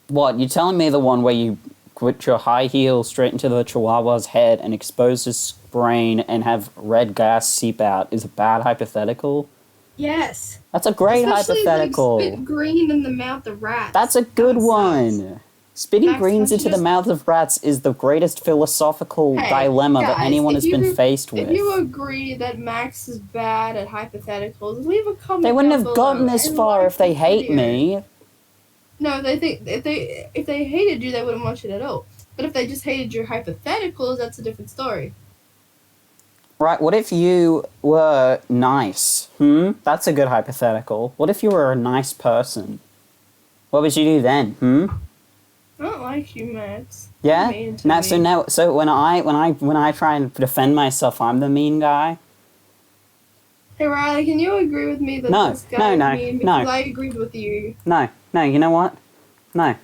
What, you're telling me the one where you put your high heel straight into the chihuahua's head and expose his brain and have red gas seep out is a bad hypothetical? Yes. That's a great Especially, hypothetical. Like, spit green in the mouth of rats. That's a good That sucks. one. Spitting Max, greens don't into you the just- mouth of rats is the greatest philosophical Hey, dilemma that guys, anyone has if been you- faced with. If you agree that Max is bad at hypotheticals, leave a comment. They wouldn't down have gotten below this and far like if they this hate video. me. No, they think if they hated you, they wouldn't watch it at all. But if they just hated your hypotheticals, that's a different story. Right, what if you were nice? That's a good hypothetical. What if you were a nice person? What would you do then? I don't like you, Max. Yeah? You're mean to Now, me. so when I try and defend myself, I'm the mean guy? Hey Riley, can you agree with me that No, this guy no, is mean no. because I agreed with you? No, you know what? No.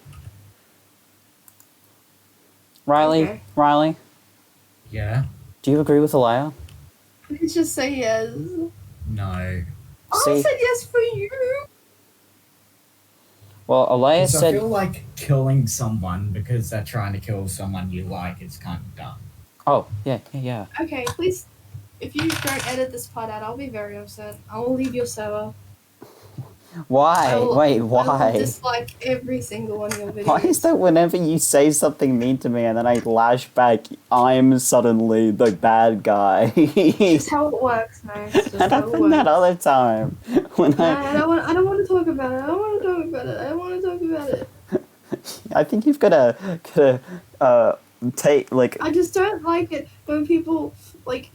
Riley, Okay. Riley, Yeah? do you agree with Aleya? Please just say yes. No. I See? said yes for you. Well, Aleya 'Cause I said... feel like killing someone because they're trying to kill someone you like is kind of dumb. Oh, yeah. Okay, please. If you don't edit this part out, I'll be very upset. I will leave your server. Why? I will- Wait, I will why? dislike every single one of your videos. Why is that whenever you say something mean to me and then I lash back, I'm suddenly the bad guy? That's how it works, Max. That's And how I've it been that works. other time. When No, I don't want to talk about it. I don't want to talk about it. I don't want to talk about it. I think you've got to take, like... I just don't like it when people like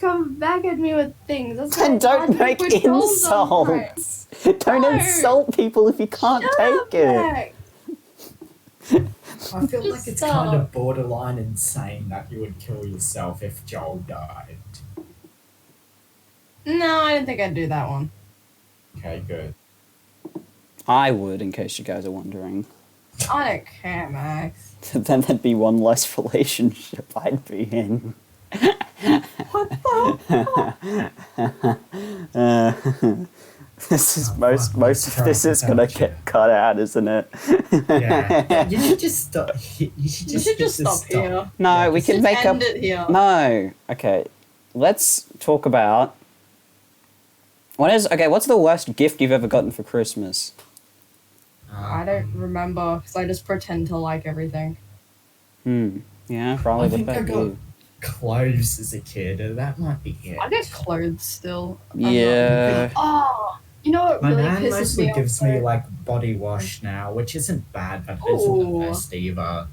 come back at me with things. That's Then why don't I make put trolls on Prime. insults! Don't No. insult people if you can't Shut take up, it! Max. I feel like Just it's stop. kind of borderline insane that you would kill yourself if Joel died. No, I didn't think I'd do that one. Okay, good. I would, in case you guys are wondering. I don't care, Max. Then there'd be one less relationship I'd be in. What the? This is Oh, most fuck, of this is gonna gotcha. get cut out, isn't it? Yeah. You should just stop. You should You should just stop here. No, Yeah, we just- can make up. End it here. No. Okay. Let's talk about. What's the worst gift you've ever gotten for Christmas? I don't remember because I just pretend to like everything. Yeah, probably I the think I fact got you. clothes as a kid. That might be it. I get clothes still. I'm not- Yeah. Oh, you know what My really nan pisses mostly me off? gives me though? like body wash now, which isn't bad, but it isn't Ooh. the best either.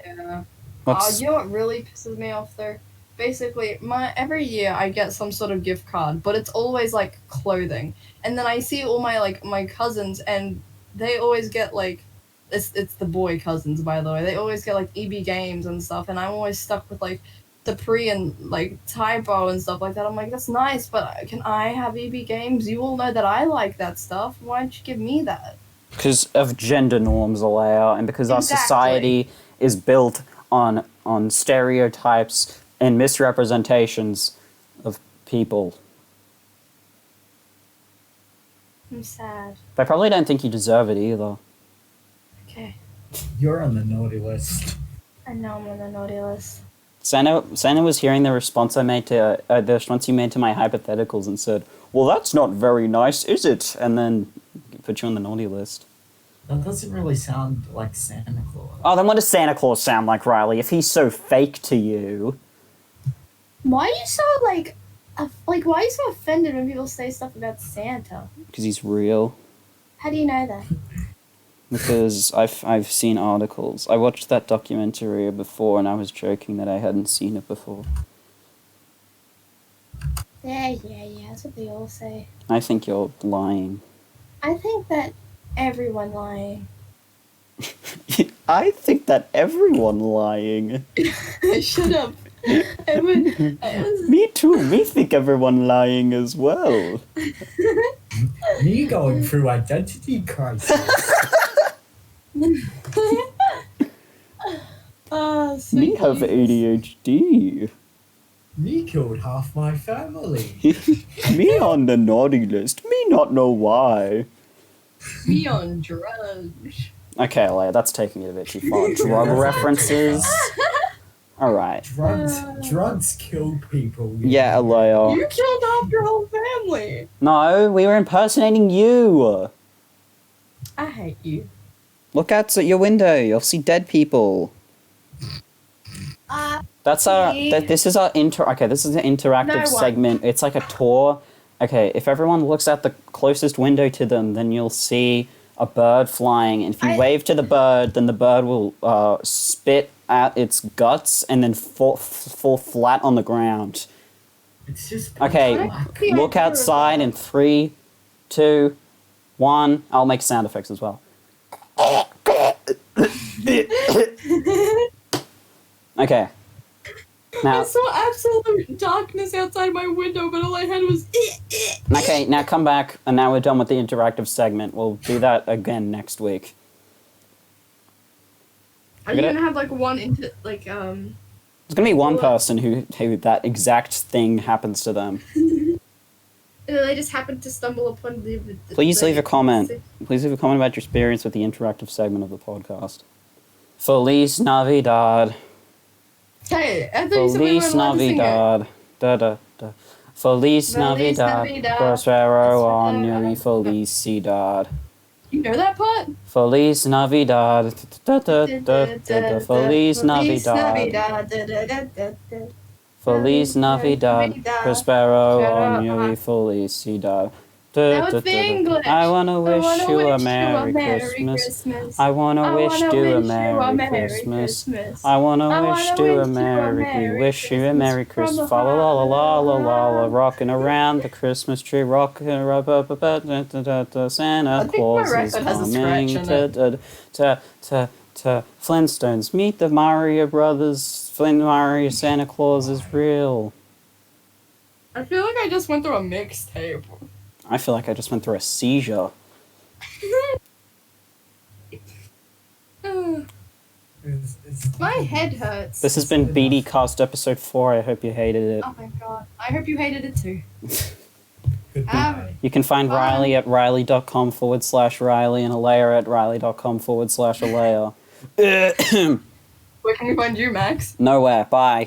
Yeah. What's You know what really pisses me off though? Basically, every year I get some sort of gift card, but it's always like clothing. And then I see all my cousins, and they always get like, it's the boy cousins, by the way. They always get like EB Games and stuff, and I'm always stuck with like Dupree and like Typo and stuff like that. I'm like, that's nice, but can I have EB Games? You all know that I like that stuff. Why don't you give me that? because of gender norms, Aleya, and because our Exactly. society is built on stereotypes and misrepresentations of people. I'm sad. They probably don't think you deserve it either. Okay. You're on the naughty list. I know I'm on the naughty list. Santa was hearing the response I made to the response you made to my hypotheticals and said, "Well, that's not very nice, is it?" And then put you on the naughty list. That doesn't really sound like Santa Claus. Oh, then what does Santa Claus sound like, Riley? If he's so fake to you, Why are you so like why are you so offended when people say stuff about Santa? because he's real. How do you know that? Because I've seen articles. I watched that documentary before, and I was joking that I hadn't seen it before. Yeah, that's what they all say. I think you're lying. I think that everyone lying. I think that everyone lying. Shut up. Me too. Me think everyone lying as well. Me going through identity crisis. Me have ADHD. Me killed half my family. Me on the naughty list. Me not know why. Me on drugs. Okay, Leia, that's taking it a bit too far. Drug references. All right. Drugs kill people. Yeah, Leia. You killed off your whole family. No, we were impersonating you. I hate you. Look out at your window. You'll see dead people. That's our. This is our Okay, this is an interactive No one. segment. It's like a tour. Okay, if everyone looks at the closest window to them, then you'll see a bird flying. And if you wave to the bird, then the bird will spit out its guts and then fall flat on the ground. It's just Okay, look outside in 3, 2, 1. I'll make sound effects as well. Okay. Now, I saw absolute darkness outside my window, but all I had was. okay, now come back, and now we're done with the interactive segment. We'll do that again next week. Are you gonna have like one There's gonna be one person who that exact thing happens to them. They just happened to stumble upon the. Please leave a comment. Please leave a comment about your experience with the interactive segment of the podcast. Feliz Navidad. Hey, I thought you said we weren't Feliz allowed to sing it. Navidad. Da da da. Feliz Navidad. Navidad. Prospero Prospero año y felicidad. You know that part? Feliz Navidad. Da da da da da. Feliz Navidad. Feliz Navidad. Prospero año y felicidad. That was English. I wanna wish you a wish Merry Christmas. I wanna wish you a Merry Christmas. I wanna wish you a Merry. Wish you a Merry Christmas. Fa la la la la la la. Rocking around the Christmas tree. Rocking Santa I think my Claus is record has a coming scratch in it. to Flintstones. Meet the Mario Brothers. Mario Santa Claus is real. I feel like I just went through a mixtape. I feel like I just went through a seizure. My head hurts. This has been BD Cast episode 4. I hope you hated it. Oh my god. I hope you hated it too. Goodbye. You can find Bye. Riley at riley.com/Riley and Aleya at riley.com/Aleya. Where can we find you, Max? Nowhere. Bye.